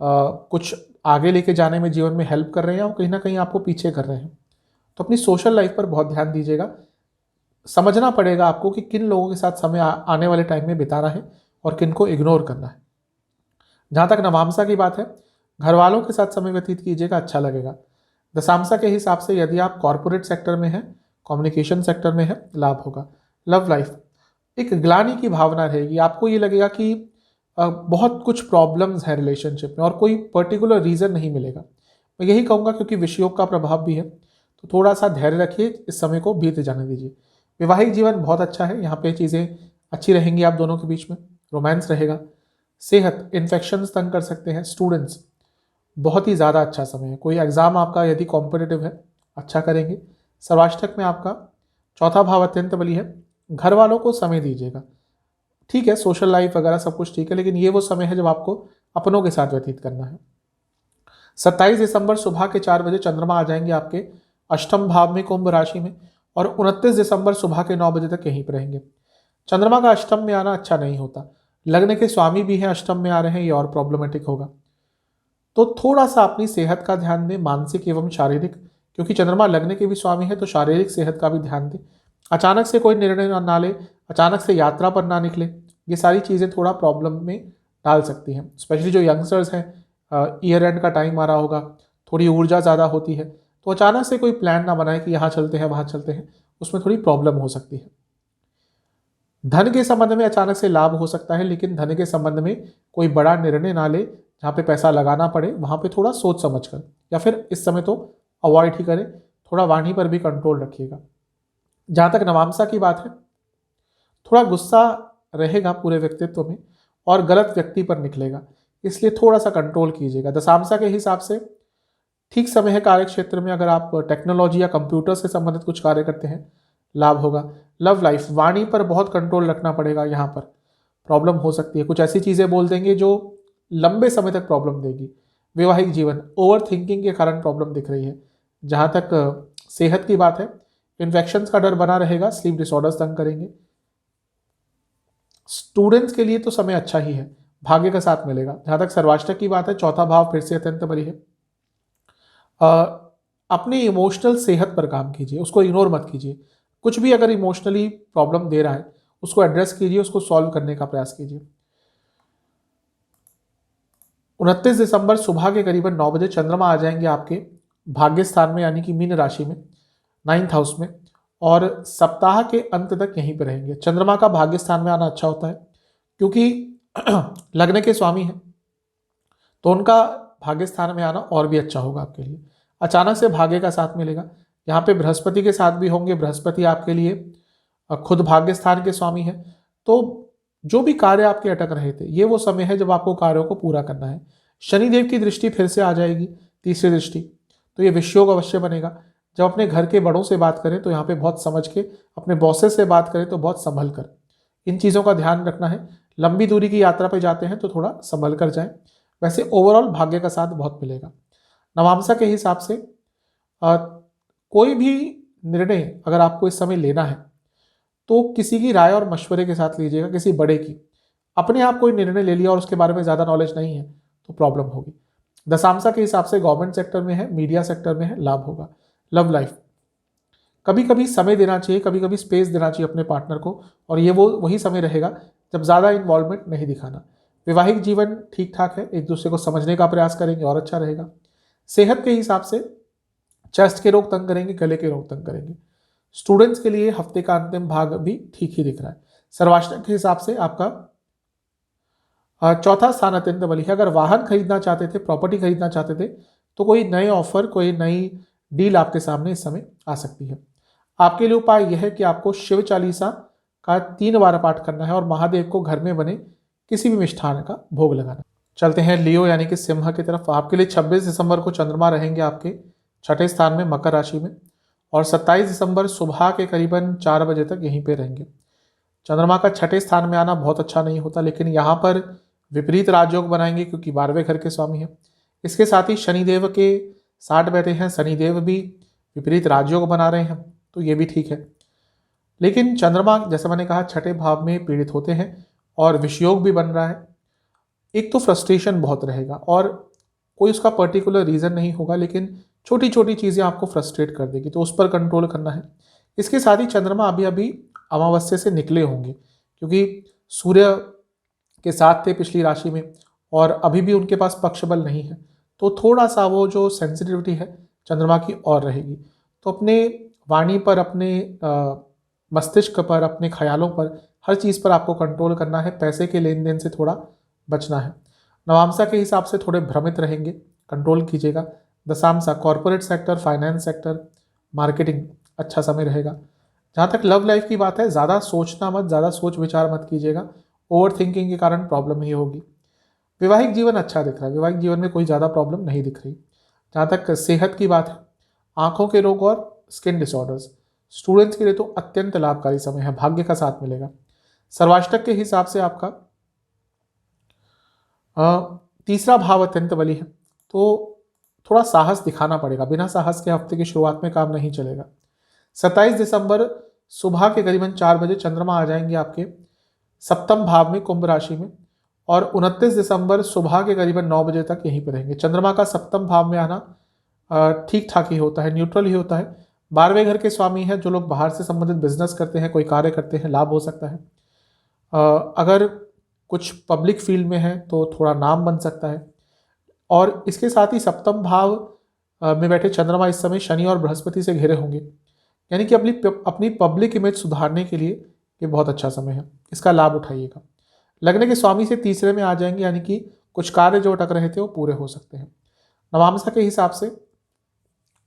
कुछ आगे लेके जाने में जीवन में हेल्प कर रहे हैं या कहीं ना कहीं आपको पीछे कर रहे हैं। तो अपनी सोशल लाइफ पर बहुत ध्यान दीजिएगा। समझना पड़ेगा आपको कि किन लोगों के साथ समय आने वाले टाइम में बिताना है और किन को इग्नोर करना है। जहाँ तक नवामसा की बात है, घर वालों के साथ समय व्यतीत कीजिएगा, अच्छा लगेगा। दशामसा के हिसाब से यदि आप कॉर्पोरेट सेक्टर में हैं, कम्युनिकेशन सेक्टर में है, लाभ होगा। लव लाइफ, एक ग्लानि की भावना रहेगी, आपको ये लगेगा कि बहुत कुछ प्रॉब्लम्स हैं रिलेशनशिप में और कोई पर्टिकुलर रीज़न नहीं मिलेगा। मैं यही कहूँगा क्योंकि विषयोग का प्रभाव भी है, तो थोड़ा सा धैर्य रखिए, इस समय को बीत जाने दीजिए। वैवाहिक जीवन बहुत अच्छा है, यहाँ पे चीज़ें अच्छी रहेंगी आप दोनों के बीच में, रोमांस रहेगा। सेहत, इन्फेक्शंस तंग कर सकते हैं। स्टूडेंट्स, बहुत ही ज़्यादा अच्छा समय है, कोई एग्ज़ाम आपका यदि कॉम्पिटिटिव है अच्छा करेंगे। सर्वाष्टक में आपका चौथा भाव अत्यंत बली है। घर वालों को समय दीजिएगा, ठीक है, सोशल लाइफ वगैरह सब कुछ ठीक है, लेकिन ये वो समय है जब आपको अपनों के साथ व्यतीत करना है। 27 दिसंबर सुबह के 4 बजे चंद्रमा आ जाएंगे आपके अष्टम भाव में कुंभ राशि में, और 29 दिसंबर सुबह के 9 बजे तक यहीं पर रहेंगे। चंद्रमा का अष्टम में आना अच्छा नहीं होता, लग्न के स्वामी भी हैं अष्टम में आ रहे हैं, ये और प्रॉब्लमेटिक होगा। तो थोड़ा सा अपनी सेहत का ध्यान दें, मानसिक एवं शारीरिक, क्योंकि चंद्रमा लग्न के भी स्वामी है तो शारीरिक सेहत का भी ध्यान दें। अचानक से कोई निर्णय ना ले, अचानक से यात्रा पर ना निकले, ये सारी चीज़ें थोड़ा प्रॉब्लम में डाल सकती हैं। स्पेशली जो यंगस्टर्स हैं, ईयर एंड का टाइम आ रहा होगा, थोड़ी ऊर्जा ज़्यादा होती है, तो अचानक से कोई प्लान ना बनाए कि यहाँ चलते हैं वहाँ चलते हैं, उसमें थोड़ी प्रॉब्लम हो सकती है। धन के संबंध में अचानक से लाभ हो सकता है, लेकिन धन के संबंध में कोई बड़ा निर्णय ना ले, जहाँ पे पैसा लगाना पड़े वहाँ पे थोड़ा सोच समझ कर, या फिर इस समय तो अवॉइड ही करें। थोड़ा वाणी पर भी कंट्रोल रखिएगा। जहाँ तक नवामसा की बात है, थोड़ा गुस्सा रहेगा पूरे व्यक्तित्व में और गलत व्यक्ति पर निकलेगा, इसलिए थोड़ा सा कंट्रोल कीजिएगा। दशामसा के हिसाब से ठीक समय है कार्य क्षेत्र में, अगर आप टेक्नोलॉजी या कंप्यूटर से संबंधित कुछ कार्य करते हैं लाभ होगा। लव लाइफ, वाणी पर बहुत कंट्रोल रखना पड़ेगा, यहाँ पर प्रॉब्लम हो सकती है, कुछ ऐसी चीज़ें बोल देंगे जो लंबे समय तक प्रॉब्लम देगी। वैवाहिक जीवन, ओवर थिंकिंग के कारण प्रॉब्लम दिख रही है। जहाँ तक सेहत की बात है, इन्फेक्शंस का डर बना रहेगा, स्लीप डिसऑर्डर्स तंग करेंगे। स्टूडेंट्स के लिए तो समय अच्छा ही है, भाग्य का साथ मिलेगा। जहाँ तक सर्वाष्टक की बात है, चौथा भाव फिर से अत्यंत बली है। अपनी इमोशनल सेहत पर काम कीजिए, उसको इग्नोर मत कीजिए। कुछ भी अगर इमोशनली प्रॉब्लम दे रहा है उसको एड्रेस कीजिए, उसको सॉल्व करने का प्रयास कीजिए। 29 दिसंबर सुबह के करीबन 9 बजे चंद्रमा आ जाएंगे आपके भाग्य स्थान में, यानी कि मीन राशि में, 9th हाउस में, और सप्ताह के अंत तक यहीं पर रहेंगे। चंद्रमा का भाग्य स्थान में आना अच्छा होता है क्योंकि लग्न के स्वामी हैं, तो उनका भाग्य स्थान में आना और भी अच्छा होगा आपके लिए। अचानक से भाग्य का साथ मिलेगा। यहाँ पे बृहस्पति के साथ भी होंगे। बृहस्पति आपके लिए खुद भाग्य स्थान के स्वामी है, तो जो भी कार्य आपके अटक रहे थे, ये वो समय है जब आपको कार्यों को पूरा करना है। शनिदेव की दृष्टि फिर से आ जाएगी, तीसरी दृष्टि, तो ये विषयोग अवश्य बनेगा। जब अपने घर के बड़ों से बात करें तो यहाँ पे बहुत समझ के, अपने बॉसेस से बात करें तो बहुत संभल कर, इन चीज़ों का ध्यान रखना है। लंबी दूरी की यात्रा पर जाते हैं तो थोड़ा संभल कर जाएं। वैसे ओवरऑल भाग्य का साथ बहुत मिलेगा। नवांशा के हिसाब से कोई भी निर्णय अगर आपको इस समय लेना है तो किसी की राय और मशवरे के साथ लीजिएगा, किसी बड़े की। अपने आप कोई निर्णय ले लिया और उसके बारे में ज़्यादा नॉलेज नहीं है तो प्रॉब्लम होगी। दशांशा के हिसाब से गवर्नमेंट सेक्टर में है, मीडिया सेक्टर में है, लाभ होगा। लव लाइफ, कभी कभी समय देना चाहिए, कभी कभी स्पेस देना चाहिए अपने पार्टनर को, और ये वही समय रहेगा जब ज़्यादा इन्वॉल्वमेंट नहीं दिखाना। वैवाहिक जीवन ठीक ठाक है, एक दूसरे को समझने का प्रयास करेंगे और अच्छा रहेगा। सेहत के हिसाब से चेस्ट के रोग तंग करेंगे, गले के रोग तंग करेंगे। स्टूडेंट्स के लिए हफ्ते का अंतिम भाग भी ठीक ही दिख रहा है। सर्वाष्टक के हिसाब से आपका चौथा स्थान अत्यंत बली है। अगर वाहन खरीदना चाहते थे, प्रॉपर्टी खरीदना चाहते थे, तो कोई नए ऑफर, कोई नई डील आपके सामने इस समय आ सकती है। आपके लिए उपाय यह है कि आपको शिव चालीसा का 3 बार पाठ करना है और महादेव को घर में बने किसी भी मिष्ठान का भोग लगाना। चलते हैं लियो यानी कि सिंह की तरफ। आपके लिए 26 दिसंबर को चंद्रमा रहेंगे आपके छठे स्थान में, मकर राशि में, और 27 दिसंबर सुबह के करीबन 4 बजे तक यहीं पे रहेंगे। चंद्रमा का छठे स्थान में आना बहुत अच्छा नहीं होता, लेकिन यहाँ पर विपरीत राजयोग बनाएंगे क्योंकि 12वें घर के स्वामी हैं। इसके साथ ही शनिदेव के 60 बैठे हैं, शनिदेव भी विपरीत राजयोग बना रहे हैं, तो ये भी ठीक है। लेकिन चंद्रमा, जैसे मैंने कहा, छठे भाव में पीड़ित होते हैं और विषयोग भी बन रहा है। एक तो फ्रस्ट्रेशन बहुत रहेगा और कोई उसका पर्टिकुलर रीज़न नहीं होगा, लेकिन छोटी छोटी चीज़ें आपको फ्रस्ट्रेट कर देगी, तो उस पर कंट्रोल करना है। इसके साथ ही चंद्रमा अभी अभी अमावस्या से निकले होंगे क्योंकि सूर्य के साथ थे पिछली राशि में और अभी भी उनके पास पक्ष बल नहीं है, तो थोड़ा सा वो जो सेंसिटिविटी है चंद्रमा की और रहेगी। तो अपने वाणी पर, अपने मस्तिष्क पर, अपने ख्यालों पर, हर चीज़ पर आपको कंट्रोल करना है। पैसे के लेन देन से थोड़ा बचना है। नवांशा के हिसाब से थोड़े भ्रमित रहेंगे, कंट्रोल कीजिएगा। दशांशा corporate sector, finance sector, marketing, अच्छा समय रहेगा। जहाँ तक लव लाइफ की बात है, ज़्यादा सोचना मत, ज़्यादा सोच विचार मत कीजिएगा, ओवर थिंकिंग के कारण प्रॉब्लम ही होगी। वैवाहिक जीवन अच्छा दिख रहा है, वैवाहिक जीवन में कोई ज़्यादा प्रॉब्लम नहीं दिख रही। जहाँ तक सेहत की बात है, आँखों के रोग और स्किन डिसऑर्डर्स, स्टूडेंट्स के लिए तो अत्यंत लाभकारी समय है, भाग्य का साथ मिलेगा। सर्वाष्टक के हिसाब से आपका तीसरा भाव अत्यंत बली है, तो थोड़ा साहस दिखाना पड़ेगा। बिना साहस के हफ्ते की शुरुआत में काम नहीं चलेगा। 27 दिसंबर सुबह के करीबन 4 बजे चंद्रमा आ जाएंगे आपके सप्तम भाव में, कुंभ राशि में, और 29 दिसंबर सुबह के करीबन 9 बजे तक यहीं पर रहेंगे। चंद्रमा का सप्तम भाव में आना ठीक ठाक ही होता है, न्यूट्रल ही होता है। 12वें घर के स्वामी हैं। जो लोग बाहर से संबंधित बिजनेस करते हैं, कोई कार्य करते हैं, लाभ हो सकता है। अगर कुछ पब्लिक फील्ड में है तो थोड़ा नाम बन सकता है। और इसके साथ ही सप्तम भाव में बैठे चंद्रमा इस समय शनि और बृहस्पति से घिरे होंगे, यानी कि अपनी पब्लिक इमेज सुधारने के लिए ये बहुत अच्छा समय है, इसका लाभ उठाइएगा। लग्न के स्वामी से तीसरे में आ जाएंगे, यानी कि कुछ कार्य जो अटक रहे थे वो पूरे हो सकते हैं। नवांशा के हिसाब से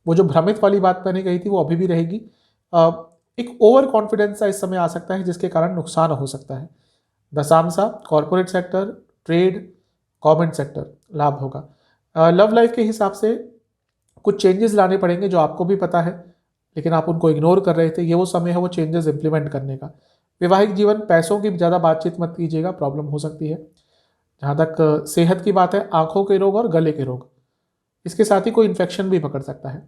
वो जो भ्रमित वाली बात मैंने कही थी वो अभी भी रहेगी। एक ओवर कॉन्फिडेंस सा इस समय आ सकता है जिसके कारण नुकसान हो सकता है। दशांशा corporate sector, trade, government sector, लाभ होगा। लव लाइफ के हिसाब से कुछ चेंजेस लाने पड़ेंगे जो आपको भी पता है, लेकिन आप उनको इग्नोर कर रहे थे। ये वो समय है वो चेंजेस इंप्लीमेंट करने का। वैवाहिक जीवन, पैसों की ज़्यादा बातचीत मत कीजिएगा, प्रॉब्लम हो सकती है। जहाँ तक सेहत की बात है, आंखों के रोग और गले के रोग, इसके साथ ही कोई इन्फेक्शन भी पकड़ सकता है।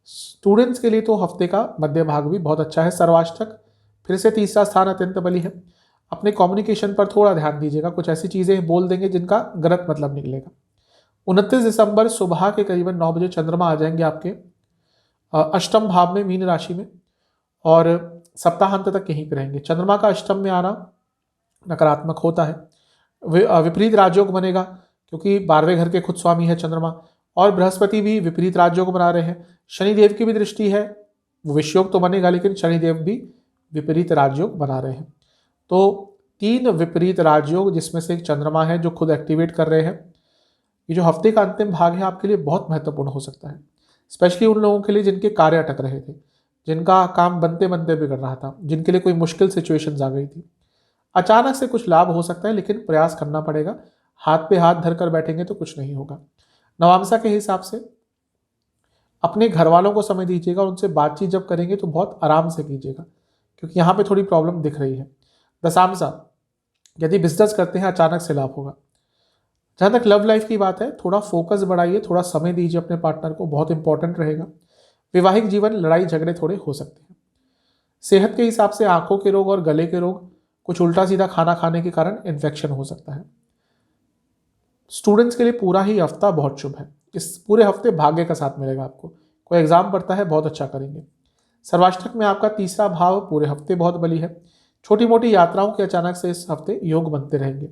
स्टूडेंट्स के लिए तो हफ्ते का मध्य भाग भी बहुत अच्छा है। सर्वाष्टक फिर से तीसरा स्थान अत्यंत बली है। अपने कम्युनिकेशन पर थोड़ा ध्यान दीजिएगा, कुछ ऐसी चीज़ें बोल देंगे जिनका गलत मतलब निकलेगा। 29 दिसंबर सुबह के करीबन 9 बजे चंद्रमा आ जाएंगे आपके अष्टम भाव में, मीन राशि में, और सप्ताहांत तक यहीं पर रहेंगे। चंद्रमा का अष्टम में आना नकारात्मक होता है, विपरीत राजयोग बनेगा, क्योंकि 12वें घर के खुद स्वामी है चंद्रमा, और बृहस्पति भी विपरीत राजयोग बना रहे हैं। शनिदेव की भी दृष्टि है, वो विषयोग तो बनेगा लेकिन शनिदेव भी विपरीत राजयोग बना रहे हैं। तो 3 विपरीत राजयोग जिसमें से एक चंद्रमा है जो खुद एक्टिवेट कर रहे हैं। ये जो हफ्ते का अंतिम भाग है आपके लिए बहुत महत्वपूर्ण हो सकता है, स्पेशली उन लोगों के लिए जिनके कार्य अटक रहे थे, जिनका काम बनते बनते बिगड़ रहा था, जिनके लिए कोई मुश्किल सिचुएशंस आ गई थी। अचानक से कुछ लाभ हो सकता है लेकिन प्रयास करना पड़ेगा। हाथ पे हाथ धर कर बैठेंगे तो कुछ नहीं होगा। नवांशा के हिसाब से अपने घर वालों को समय दीजिएगा, उनसे बातचीत जब करेंगे तो बहुत आराम से कीजिएगा, क्योंकि यहाँ पे थोड़ी प्रॉब्लम दिख रही है। दशांशा, यदि बिजनेस करते हैं अचानक से लाभ होगा। जहाँ तक लव लाइफ की बात है, थोड़ा फोकस बढ़ाइए, थोड़ा समय दीजिए अपने पार्टनर को, बहुत इंपॉर्टेंट रहेगा। वैवाहिक जीवन, लड़ाई झगड़े थोड़े हो सकते हैं। सेहत के हिसाब से आंखों के रोग और गले के रोग, कुछ उल्टा सीधा खाना खाने के कारण इन्फेक्शन हो सकता है। स्टूडेंट्स के लिए पूरा ही हफ्ता बहुत शुभ है। इस पूरे हफ्ते भाग्य का साथ मिलेगा आपको। कोई एग्जाम पढ़ता है, बहुत अच्छा करेंगे। सर्वाष्टक में आपका तीसरा भाव पूरे हफ्ते बहुत बली है। छोटी मोटी यात्राओं के अचानक से इस हफ्ते योग बनते रहेंगे।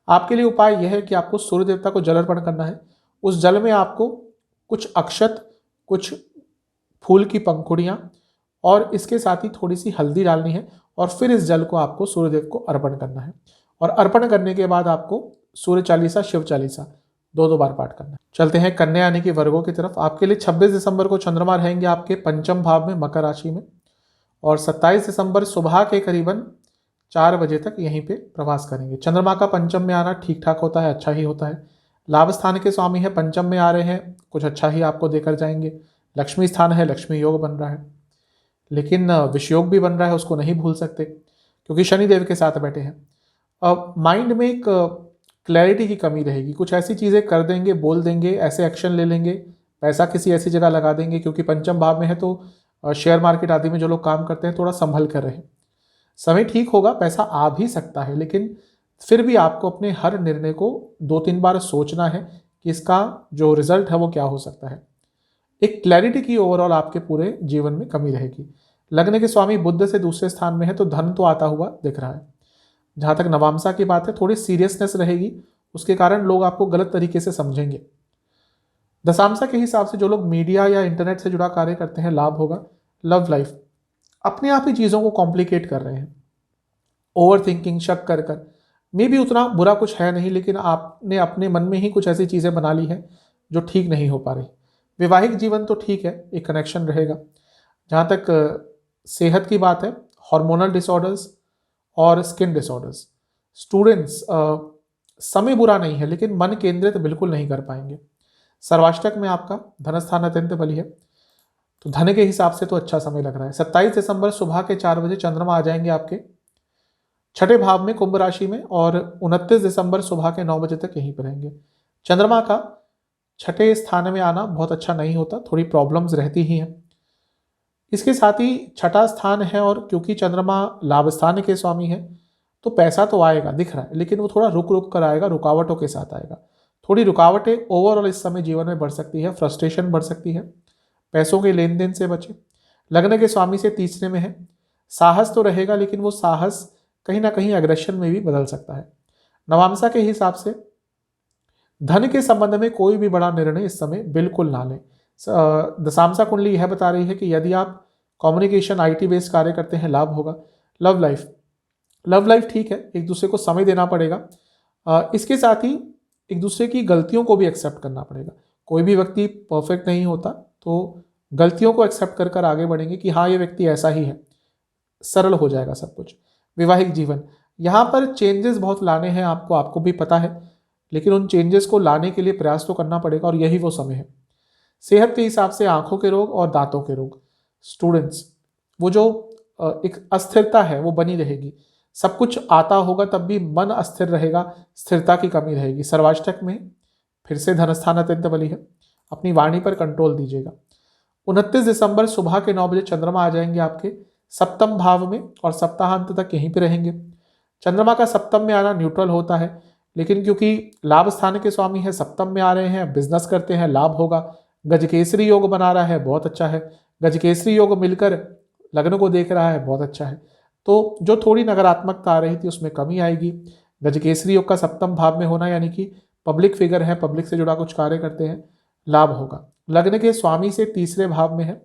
आपके लिए उपाय यह है कि आपको सूर्य देवता को जल अर्पण करना है। उस जल में आपको कुछ अक्षत, कुछ फूल की पंखुड़ियाँ और इसके साथ ही थोड़ी सी हल्दी डालनी है, और फिर इस जल को आपको सूर्यदेव को अर्पण करना है। और अर्पण करने के बाद आपको सूर्य चालीसा, शिव चालीसा 2-2 बार पाठ करना है। चलते हैं कन्या यानी कि वर्गों की तरफ। आपके लिए 26 दिसंबर को चंद्रमा रहेंगे आपके पंचम भाव में, मकर राशि में, और 27 दिसंबर सुबह के करीबन 4 बजे तक यहीं पे प्रवास करेंगे। चंद्रमा का पंचम में आना ठीक ठाक होता है, अच्छा ही होता है। लाभ स्थान के स्वामी है, पंचम में आ रहे हैं, कुछ अच्छा ही आपको देकर जाएंगे। लक्ष्मी स्थान है, लक्ष्मी योग बन रहा है, लेकिन विषयोग भी बन रहा है, उसको नहीं भूल सकते क्योंकि शनिदेव के साथ बैठे हैं। अब माइंड में एक क्लैरिटी की कमी रहेगी, कुछ ऐसी चीज़ें कर देंगे, बोल देंगे, ऐसे एक्शन ले लेंगे, पैसा किसी ऐसी जगह लगा देंगे, क्योंकि पंचम भाव में है तो शेयर मार्केट आदि में जो लोग काम करते हैं थोड़ा संभल कर रहे। समय ठीक होगा, पैसा आ भी सकता है, लेकिन फिर भी आपको अपने हर निर्णय को 2-3 बार सोचना है कि इसका जो रिजल्ट है वो क्या हो सकता है। एक क्लैरिटी की ओवरऑल आपके पूरे जीवन में कमी रहेगी। लग्न के स्वामी बुध से दूसरे स्थान में है तो धन तो आता हुआ दिख रहा है। जहाँ तक नवांशा की बात है, थोड़ी सीरियसनेस रहेगी, उसके कारण लोग आपको गलत तरीके से समझेंगे। दशांशा के हिसाब से जो लोग मीडिया या इंटरनेट से जुड़ा कार्य करते हैं, लाभ होगा। लव लाइफ, अपने आप ही चीज़ों को कॉम्प्लिकेट कर रहे हैं, ओवर थिंकिंग, शक कर कर। मे भी उतना बुरा कुछ है नहीं, लेकिन आपने अपने मन में ही कुछ ऐसी चीज़ें बना ली हैं जो ठीक नहीं हो पा रही। वैवाहिक जीवन तो ठीक है, एक कनेक्शन रहेगा। जहाँ तक सेहत की बात है, हार्मोनल डिसऑर्डर्स और स्किन डिसऑर्डर्स। स्टूडेंट्स, समय बुरा नहीं है, लेकिन मन केंद्रित बिल्कुल नहीं कर पाएंगे। सर्वाष्टक में आपका धन स्थान अत्यंत बली है, तो धन के हिसाब से तो अच्छा समय लग रहा है। 27 दिसंबर सुबह के 4 बजे चंद्रमा आ जाएंगे आपके छठे भाव में, कुंभ राशि में, और 29 दिसंबर सुबह के 9 बजे तक यहीं पर रहेंगे। चंद्रमा का छठे स्थान में आना बहुत अच्छा नहीं होता, थोड़ी प्रॉब्लम्स रहती ही हैं। इसके साथ ही छठा स्थान है, और क्योंकि चंद्रमा लाभ स्थान के स्वामी है तो पैसा तो आएगा, दिख रहा है, लेकिन वो थोड़ा रुक रुक कर आएगा, रुकावटों के साथ आएगा। थोड़ी रुकावटें ओवरऑल इस समय जीवन में बढ़ सकती है, फ्रस्ट्रेशन बढ़ सकती है। पैसों के लेन देन से बचे। लग्न के स्वामी से तीसरे में है, साहस तो रहेगा, लेकिन वो साहस कहीं ना कहीं अग्रेशन में भी बदल सकता है। नवांशा के हिसाब से धन के संबंध में कोई भी बड़ा निर्णय इस समय बिल्कुल ना लें। दशांशा कुंडली यह बता रही है कि यदि आप कम्युनिकेशन, आईटी बेस्ड कार्य करते हैं, लाभ होगा। लव लाइफ ठीक है, एक दूसरे को समय देना पड़ेगा। इसके साथ ही एक दूसरे की गलतियों को भी एक्सेप्ट करना पड़ेगा। कोई भी व्यक्ति परफेक्ट नहीं होता, तो गलतियों को एक्सेप्ट कर कर आगे बढ़ेंगे कि हाँ, ये व्यक्ति ऐसा ही है, सरल हो जाएगा सब कुछ। वैवाहिक जीवन, यहाँ पर चेंजेस बहुत लाने हैं आपको भी पता है, लेकिन उन चेंजेस को लाने के लिए प्रयास तो करना पड़ेगा, और यही वो समय है। सेहत के हिसाब से आंखों के रोग और दांतों के रोग। स्टूडेंट्स, वो जो एक अस्थिरता है वो बनी रहेगी। सब कुछ आता होगा तब भी मन अस्थिर रहेगा, स्थिरता की कमी रहेगी। सर्वाष्टक में फिर से धनस्थान अत्यंत बली है, अपनी वाणी पर कंट्रोल दीजिएगा। 29 दिसंबर सुबह के 9 बजे चंद्रमा आ जाएंगे आपके सप्तम भाव में, और सप्ताहांत तक यहीं पे रहेंगे। चंद्रमा का सप्तम में आना न्यूट्रल होता है, लेकिन क्योंकि लाभ स्थान के स्वामी है, सप्तम में आ रहे हैं, बिजनेस करते हैं, लाभ होगा। गजकेसरी योग बना रहा है, बहुत अच्छा है। गजकेसरी योग मिलकर लग्न को देख रहा है, बहुत अच्छा है। तो जो थोड़ी नकारात्मकता आ रही थी उसमें कमी आएगी। गजकेसरी योग का सप्तम भाव में होना यानी कि पब्लिक फिगर है, पब्लिक से जुड़ा कुछ कार्य करते हैं, लाभ होगा। लग्न के स्वामी से तीसरे भाव में है,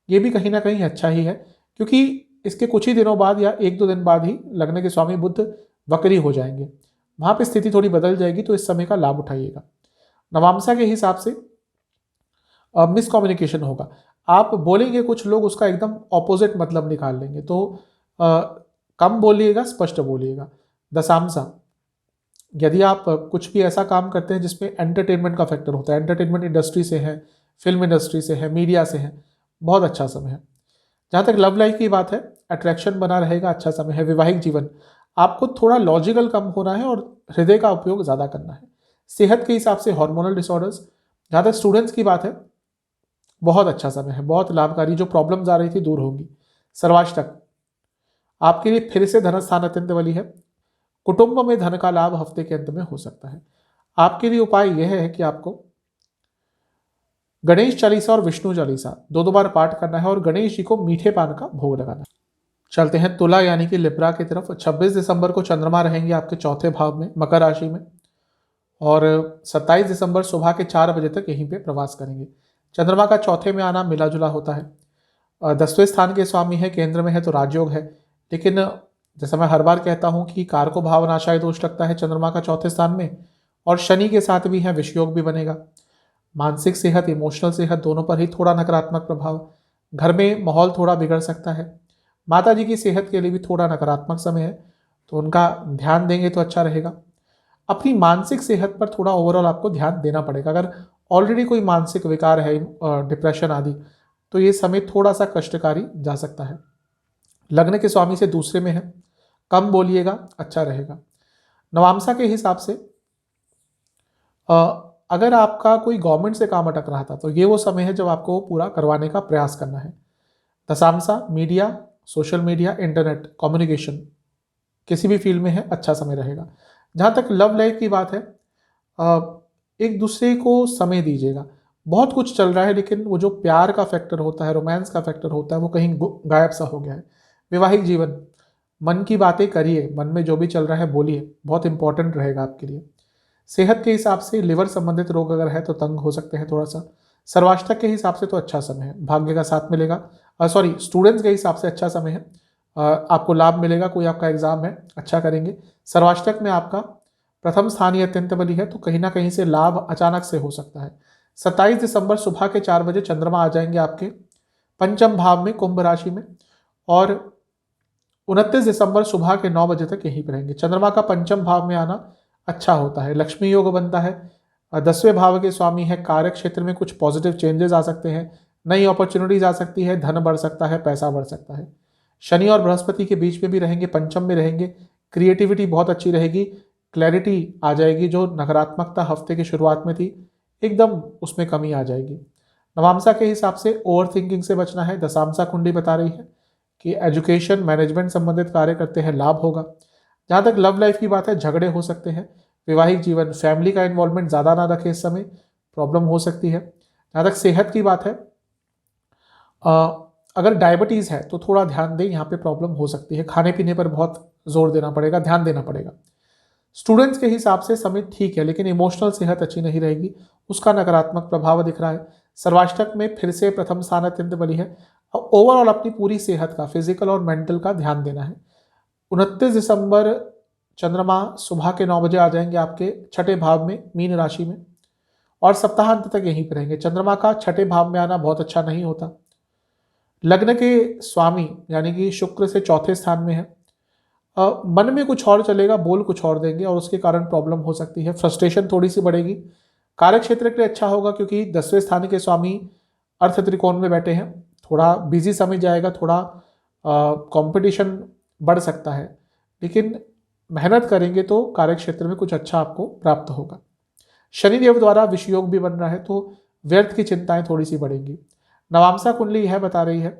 ये भी कहीं ना कहीं अच्छा ही है, क्योंकि इसके कुछ ही दिनों बाद या 1-2 दिन बाद ही लग्न के स्वामी बुध वक्री हो जाएंगे, वहां पे स्थिति थोड़ी बदल जाएगी, तो इस समय का लाभ उठाइएगा। नवांशा के हिसाब से मिसकम्युनिकेशन होगा, आप बोलेंगे कुछ, लोग उसका एकदम ऑपोजिट मतलब निकाल लेंगे, तो कम बोलिएगा, स्पष्ट बोलिएगा। दशांशा, यदि आप कुछ भी ऐसा काम करते हैं जिसमें एंटरटेनमेंट का फैक्टर होता है, एंटरटेनमेंट इंडस्ट्री से है, फिल्म इंडस्ट्री से है, मीडिया से है, बहुत अच्छा समय है। जहाँ तक लव लाइफ की बात है, अट्रैक्शन बना रहेगा, अच्छा समय है। वैवाहिक जीवन, आपको थोड़ा लॉजिकल कम होना है और हृदय का उपयोग ज़्यादा करना है। सेहत के हिसाब से हार्मोनल डिसऑर्डर्स, जहाँ तक स्टूडेंट्स की बात है, बहुत अच्छा समय है, बहुत लाभकारी, जो प्रॉब्लम्स आ रही थी दूर होंगी। सर्वाष्टक, आपके लिए फिर से धन स्थान अत्यंत बली है, कुटुंब में धन का लाभ हफ्ते के अंत में हो सकता है। आपके लिए उपाय यह है कि आपको गणेश चालीसा और विष्णु चालीसा 2-2 बार पाठ करना है और गणेश जी को मीठे पान का भोग लगाना है। चलते हैं तुला यानी कि लिब्रा की तरफ। 26 दिसंबर को चंद्रमा रहेंगे आपके चौथे भाव में, मकर राशि में, और 27 दिसंबर सुबह के 4 बजे तक यहीं पे प्रवास करेंगे। चंद्रमा का चौथे में आना मिला जुला होता है। 10वें स्थान के स्वामी है, केंद्र में है, तो राजयोग है। लेकिन जैसा मैं हर बार कहता हूं कि कारको भाव नाशाय दोष लगता है चंद्रमा का चौथे स्थान में, और शनि के साथ भी है, विषयोग भी बनेगा। मानसिक सेहत, इमोशनल सेहत, दोनों पर ही थोड़ा नकारात्मक प्रभाव। घर में माहौल थोड़ा बिगड़ सकता है। माता जी की सेहत के लिए भी थोड़ा नकारात्मक समय है, तो उनका ध्यान देंगे तो अच्छा रहेगा। अपनी मानसिक सेहत पर थोड़ा ओवरऑल आपको ध्यान देना पड़ेगा। अगर ऑलरेडी कोई मानसिक विकार है, डिप्रेशन आदि, तो ये समय थोड़ा सा कष्टकारी जा सकता है। लग्न के स्वामी से दूसरे में है, कम बोलिएगा, अच्छा रहेगा। नवांशा के हिसाब से अगर आपका कोई गवर्नमेंट से काम अटक रहा था, तो ये वो समय है जब आपको पूरा करवाने का प्रयास करना है। दशांशा, media, social media, internet, communication, किसी भी फील्ड में है, अच्छा समय रहेगा। जहाँ तक लव लाइफ की बात है, एक दूसरे को समय दीजिएगा। बहुत कुछ चल रहा है, लेकिन वो जो प्यार का फैक्टर होता है, रोमांस का फैक्टर होता है, वो कहीं गायब सा हो गया है। वैवाहिक जीवन, मन की बातें करिए, मन में जो भी चल रहा है बोलिए, बहुत इंपॉर्टेंट रहेगा आपके लिए। सेहत के हिसाब से लिवर संबंधित रोग अगर है तो तंग हो सकते हैं थोड़ा सा। सर्वाष्टक के हिसाब से तो अच्छा समय है, भाग्य का साथ मिलेगा। स्टूडेंट्स के हिसाब से अच्छा समय है, आपको लाभ मिलेगा, कोई आपका एग्जाम है, अच्छा करेंगे। सर्वाष्टक में आपका प्रथम स्थान ही अत्यंत बली है, तो कहीं ना कहीं से लाभ अचानक से हो सकता है। 27 दिसंबर सुबह के 4 बजे चंद्रमा आ जाएंगे आपके पंचम भाव में, कुंभ राशि में, और 29 दिसंबर सुबह के 9 बजे तक यहीं पर रहेंगे। चंद्रमा का पंचम भाव में आना अच्छा होता है, लक्ष्मी योग बनता है। 10वें भाव के स्वामी है, कार्य क्षेत्र में कुछ पॉजिटिव चेंजेस आ सकते हैं, नई अपॉर्चुनिटीज आ सकती है, धन बढ़ सकता है, पैसा बढ़ सकता है। शनि और बृहस्पति के बीच में भी रहेंगे, पंचम में रहेंगे, क्रिएटिविटी बहुत अच्छी रहेगी, क्लैरिटी आ जाएगी, जो नकारात्मकता हफ्ते की शुरुआत में थी एकदम उसमें कमी आ जाएगी। नवांशा के हिसाब से ओवर थिंकिंग से बचना है। दशांशा कुंडली बता रही है कि एजुकेशन, मैनेजमेंट संबंधित कार्य करते हैं, लाभ होगा। जहाँ तक लव लाइफ की बात है, झगड़े हो सकते हैं। वैवाहिक जीवन, फैमिली का इन्वॉल्वमेंट ज़्यादा ना रखे, इस समय प्रॉब्लम हो सकती है। जहाँ तक सेहत की बात है, अगर डायबिटीज़ है तो थोड़ा ध्यान दें, यहाँ पे प्रॉब्लम हो सकती है। खाने पीने पर बहुत जोर देना पड़ेगा, ध्यान देना पड़ेगा। स्टूडेंट्स के हिसाब से समय ठीक है, लेकिन इमोशनल सेहत अच्छी नहीं रहेगी, उसका नकारात्मक प्रभाव दिख रहा है। सर्वाष्टक में फिर से प्रथम स्थान अत्यंत बली है। ओवरऑल अपनी पूरी सेहत का, फिजिकल और मेंटल का ध्यान देना है। 29 दिसंबर चंद्रमा सुबह के 9 बजे आ जाएंगे आपके छठे भाव में, मीन राशि में, और सप्ताहांत तक यहीं पर रहेंगे। चंद्रमा का छठे भाव में आना बहुत अच्छा नहीं होता। लग्न के स्वामी यानी कि शुक्र से चौथे स्थान में है। मन में कुछ और चलेगा, बोल कुछ और देंगे, और उसके कारण प्रॉब्लम हो सकती है, फ्रस्ट्रेशन थोड़ी सी बढ़ेगी। कार्य क्षेत्र के लिए अच्छा होगा, क्योंकि 10वें स्थान के स्वामी अर्थ त्रिकोण में बैठे हैं, थोड़ा बिजी समय जाएगा, थोड़ा कंपटीशन बढ़ सकता है, लेकिन मेहनत करेंगे तो कार्य क्षेत्र में कुछ अच्छा आपको प्राप्त होगा। शनिदेव द्वारा विषयोग भी बन रहा है, तो व्यर्थ की चिंताएं थोड़ी सी बढ़ेंगी। नवांशा कुंडली यह बता रही है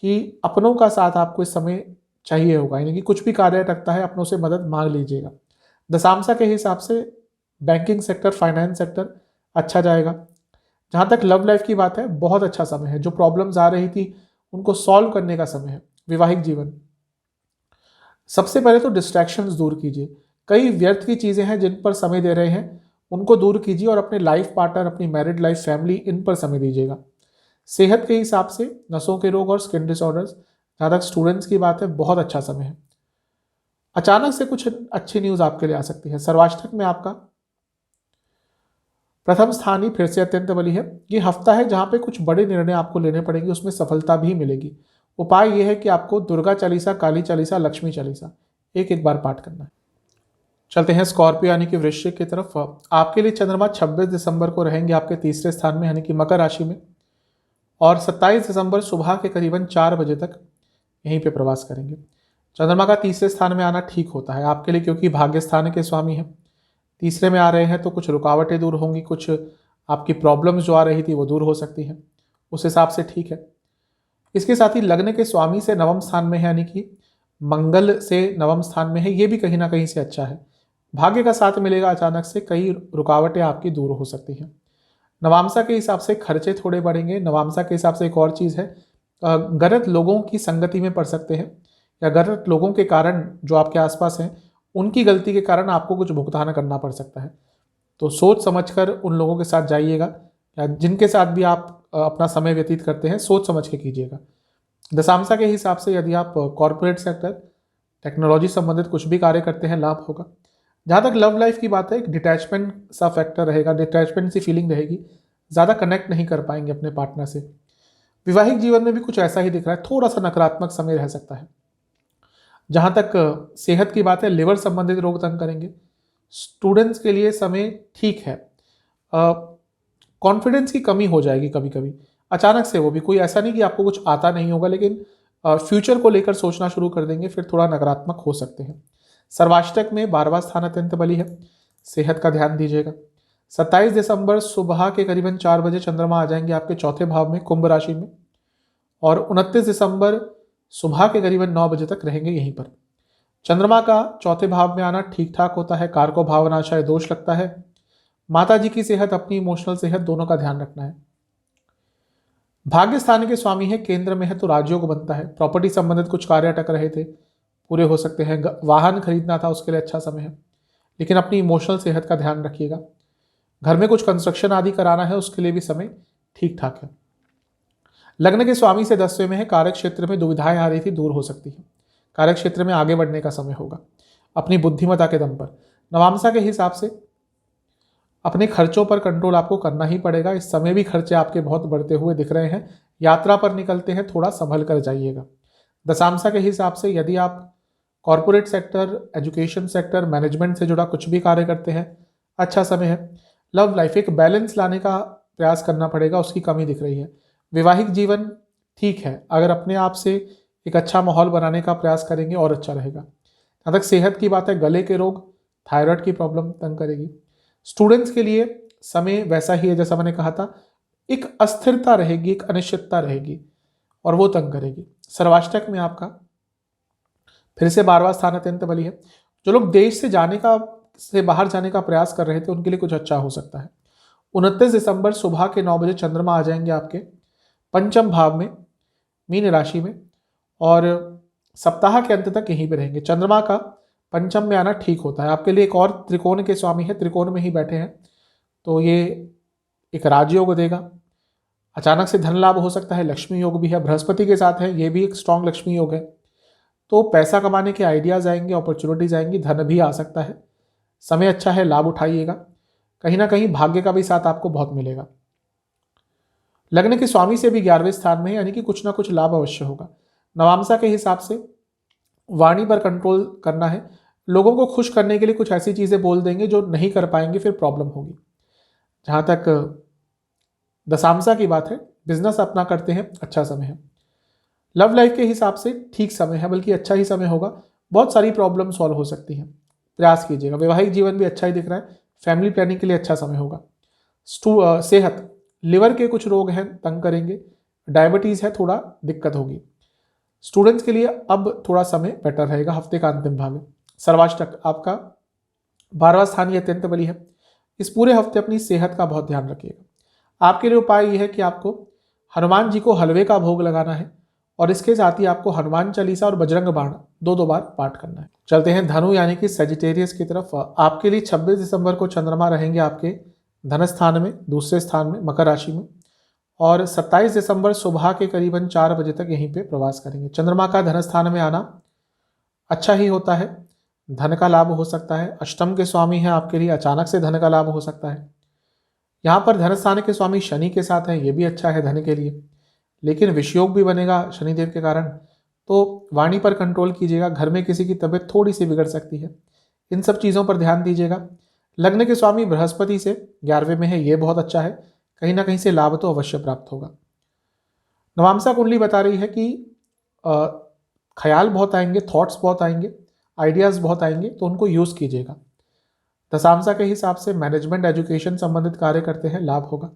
कि अपनों का साथ आपको इस समय चाहिए होगा, यानी कि कुछ भी कार्य रखता है, अपनों से मदद मांग लीजिएगा। दशांशा के हिसाब से बैंकिंग सेक्टर, फाइनेंस सेक्टर अच्छा जाएगा। जहाँ तक लव लाइफ की बात है, बहुत अच्छा समय है, जो प्रॉब्लम्स आ रही थी उनको सॉल्व करने का समय है। वैवाहिक जीवन, सबसे पहले तो डिस्ट्रैक्शंस दूर कीजिए। कई व्यर्थ की चीज़ें हैं जिन पर समय दे रहे हैं, उनको दूर कीजिए और अपने लाइफ पार्टनर, अपनी मैरिड लाइफ, फैमिली, इन पर समय दीजिएगा। सेहत के हिसाब से नसों के रोग और स्किन डिसऑर्डर्स, जहाँ तक स्टूडेंट्स की बात है, बहुत अच्छा समय है। अचानक से कुछ अच्छी न्यूज आपके लिए आ सकती है। सर्वाष्टक में आपका प्रथम स्थान ही फिर से अत्यंत बली है। ये हफ्ता है जहां पे कुछ बड़े निर्णय आपको लेने पड़ेंगे, उसमें सफलता भी मिलेगी। उपाय यह है कि आपको दुर्गा चालीसा, काली चालीसा, लक्ष्मी चालीसा एक एक बार पाठ करना है। चलते हैं स्कॉर्पियो यानी कि वृश्चिक की तरफ। आपके लिए चंद्रमा 26 दिसंबर को रहेंगे आपके तीसरे स्थान में यानी कि मकर राशि में, और 27 दिसंबर सुबह के करीबन 4 बजे तक यहीं पे प्रवास करेंगे। चंद्रमा का तीसरे स्थान में आना ठीक होता है आपके लिए, क्योंकि भाग्य स्थान के स्वामी हैं। तीसरे में आ रहे हैं तो कुछ रुकावटें दूर होंगी, कुछ आपकी प्रॉब्लम्स जो आ रही थी वो दूर हो सकती हैं, उस हिसाब से ठीक है। इसके साथ ही लग्न के स्वामी से नवम स्थान में है, यानी कि मंगल से नवम स्थान में है, ये भी कहीं ना कहीं से अच्छा है। भाग्य का साथ मिलेगा, अचानक से कई रुकावटें आपकी दूर हो सकती हैं। नवामसा के हिसाब से खर्चे थोड़े बढ़ेंगे। नवामसा के हिसाब से एक और चीज़ है, गलत लोगों की संगति में पड़ सकते हैं, या गलत लोगों के कारण जो आपके आसपास हैं उनकी गलती के कारण आपको कुछ भुगतान करना पड़ सकता है। तो सोच समझकर उन लोगों के साथ जाइएगा, या जिनके साथ भी आप अपना समय व्यतीत करते हैं, सोच समझ के कीजिएगा। दशांशा के हिसाब से यदि आप कॉरपोरेट सेक्टर, टेक्नोलॉजी संबंधित कुछ भी कार्य करते हैं, लाभ होगा। जहाँ तक लव लाइफ की बात है, एक डिटैचमेंट सा फैक्टर रहेगा, डिटैचमेंट सी फीलिंग रहेगी, ज़्यादा कनेक्ट नहीं कर पाएंगे अपने पार्टनर से। वैवाहिक जीवन में भी कुछ ऐसा ही दिख रहा है, थोड़ा सा नकारात्मक समय रह सकता है। जहाँ तक सेहत की बात है, लिवर संबंधित रोग तंग करेंगे। स्टूडेंट्स के लिए समय ठीक है। कॉन्फिडेंस की कमी हो जाएगी कभी कभी अचानक से, वो भी कोई ऐसा नहीं कि आपको कुछ आता नहीं होगा, लेकिन फ्यूचर को लेकर सोचना शुरू कर देंगे, फिर थोड़ा नकारात्मक हो सकते हैं। सर्वाष्टक में 12वां स्थान अत्यंत बली है, सेहत का ध्यान दीजिएगा। 27 दिसंबर सुबह के करीबन 4 बजे चंद्रमा आ जाएंगे आपके चौथे भाव में, कुंभ राशि में, और 29 दिसंबर सुबह के करीबन 9 बजे तक रहेंगे यहीं पर। चंद्रमा का चौथे भाव में आना ठीक ठाक होता है, कारको भावनाशय दोष लगता है। माता जी की सेहत, अपनी इमोशनल सेहत, दोनों का ध्यान रखना है। भाग्य स्थान के स्वामी है, केंद्र में है तो राजयोग बनता है। प्रॉपर्टी संबंधित कुछ कार्य अटक रहे थे, पूरे हो सकते हैं। वाहन खरीदना था, उसके लिए अच्छा समय है, लेकिन अपनी इमोशनल सेहत का ध्यान रखिएगा। घर में कुछ कंस्ट्रक्शन आदि कराना है, उसके लिए भी समय ठीक ठाक है। लग्न के स्वामी से 10वें में है, कार्य क्षेत्र में दुविधाएं आ रही थी, दूर हो सकती है। कार्य क्षेत्र में आगे बढ़ने का समय होगा अपनी बुद्धिमत्ता के दम पर। नवामसा के हिसाब से अपने खर्चों पर कंट्रोल आपको करना ही पड़ेगा। इस समय भी खर्चे आपके बहुत बढ़ते हुए दिख रहे हैं। यात्रा पर निकलते हैं, थोड़ा संभल कर जाइएगा। दशांशा के हिसाब से यदि आप corporate sector, education sector, management से जुड़ा कुछ भी कार्य करते हैं, अच्छा समय है। लव लाइफ, एक बैलेंस लाने का प्रयास करना पड़ेगा, उसकी कमी दिख रही है। वैवाहिक जीवन ठीक है, अगर अपने आप से एक अच्छा माहौल बनाने का प्रयास करेंगे और अच्छा रहेगा। जहाँ तक सेहत की बात है, गले के रोग, थायराइड की प्रॉब्लम तंग करेगी। स्टूडेंट्स के लिए समय वैसा ही है जैसा मैंने कहा था, एक अस्थिरता रहेगी, एक अनिश्चितता रहेगी और वो तंग करेगी। सर्वाष्टक में आपका फिर से 12वां स्थान अत्यंत बली है। जो लोग देश से बाहर जाने का प्रयास कर रहे थे, उनके लिए कुछ अच्छा हो सकता है। 29 दिसंबर सुबह के 9 बजे चंद्रमा आ जाएंगे आपके पंचम भाव में, मीन राशि में, और सप्ताह के अंत तक यहीं पे रहेंगे। चंद्रमा का पंचम में आना ठीक होता है आपके लिए। एक और त्रिकोण के स्वामी है, त्रिकोण में ही बैठे हैं, तो ये एक राजयोग देगा। अचानक से धन लाभ हो सकता है। लक्ष्मी योग भी है, बृहस्पति के साथ है, ये भी एक स्ट्रॉन्ग लक्ष्मी योग है। तो पैसा कमाने के आइडियाज आएंगे, अपॉर्चुनिटीज आएंगी, धन भी आ सकता है। समय अच्छा है, लाभ उठाइएगा। कहीं ना कहीं भाग्य का भी साथ आपको बहुत मिलेगा। लग्न के स्वामी से भी 11वें स्थान में है, यानी कि कुछ ना कुछ लाभ अवश्य होगा। नवामसा के हिसाब से वाणी पर कंट्रोल करना है। लोगों को खुश करने के लिए कुछ ऐसी चीजें बोल देंगे जो नहीं कर पाएंगे, फिर प्रॉब्लम होगी। जहां तक दशांशा की बात है, बिजनेस अपना करते हैं, अच्छा समय है। लव लाइफ के हिसाब से ठीक समय है, बल्कि अच्छा ही समय होगा। बहुत सारी प्रॉब्लम सॉल्व हो सकती हैं, प्रयास कीजिएगा। वैवाहिक जीवन भी अच्छा ही दिख रहा है, फैमिली प्लानिंग के लिए अच्छा समय होगा। सेहत, लिवर के कुछ रोग हैं, तंग करेंगे। डायबिटीज़ है, थोड़ा दिक्कत होगी। स्टूडेंट्स के लिए अब थोड़ा समय बेटर रहेगा, हफ्ते का अंतिम भाग है। सर्वाष्टक आपका 12वां स्थान ये अत्यंत बली है। इस पूरे हफ्ते अपनी सेहत का बहुत ध्यान रखिएगा। आपके लिए उपाय यह है कि आपको हनुमान जी को हलवे का भोग लगाना है और इसके साथ ही आपको हनुमान चालीसा और बजरंग बाण दो बार पाठ करना है। चलते हैं धनु यानी कि सेजिटेरियस की तरफ। आपके लिए 26 दिसंबर को चंद्रमा रहेंगे आपके धन स्थान में, दूसरे स्थान में, मकर राशि में, और 27 दिसंबर सुबह के करीबन 4 बजे तक यहीं पे प्रवास करेंगे। चंद्रमा का धन स्थान में आना अच्छा ही होता है, धन का लाभ हो सकता है। अष्टम के स्वामी हैं आपके लिए, अचानक से धन का लाभ हो सकता है। यहाँ पर धन स्थान के स्वामी शनि के साथ हैं, ये भी अच्छा है धन के लिए, लेकिन विषयोग भी बनेगा शनिदेव के कारण, तो वाणी पर कंट्रोल कीजिएगा। घर में किसी की तबीयत थोड़ी सी बिगड़ सकती है, इन सब चीज़ों पर ध्यान दीजिएगा। लग्न के स्वामी बृहस्पति से 11वें में है, ये बहुत अच्छा है, कहीं ना कहीं से लाभ तो अवश्य प्राप्त होगा। नवांसा कुंडली बता रही है कि ख्याल बहुत आएंगे, थॉट्स बहुत आएंगे, आइडियाज़ बहुत आएंगे, तो उनको यूज़ कीजिएगा। दशांशा के हिसाब से मैनेजमेंट एजुकेशन संबंधित कार्य करते हैं, लाभ होगा।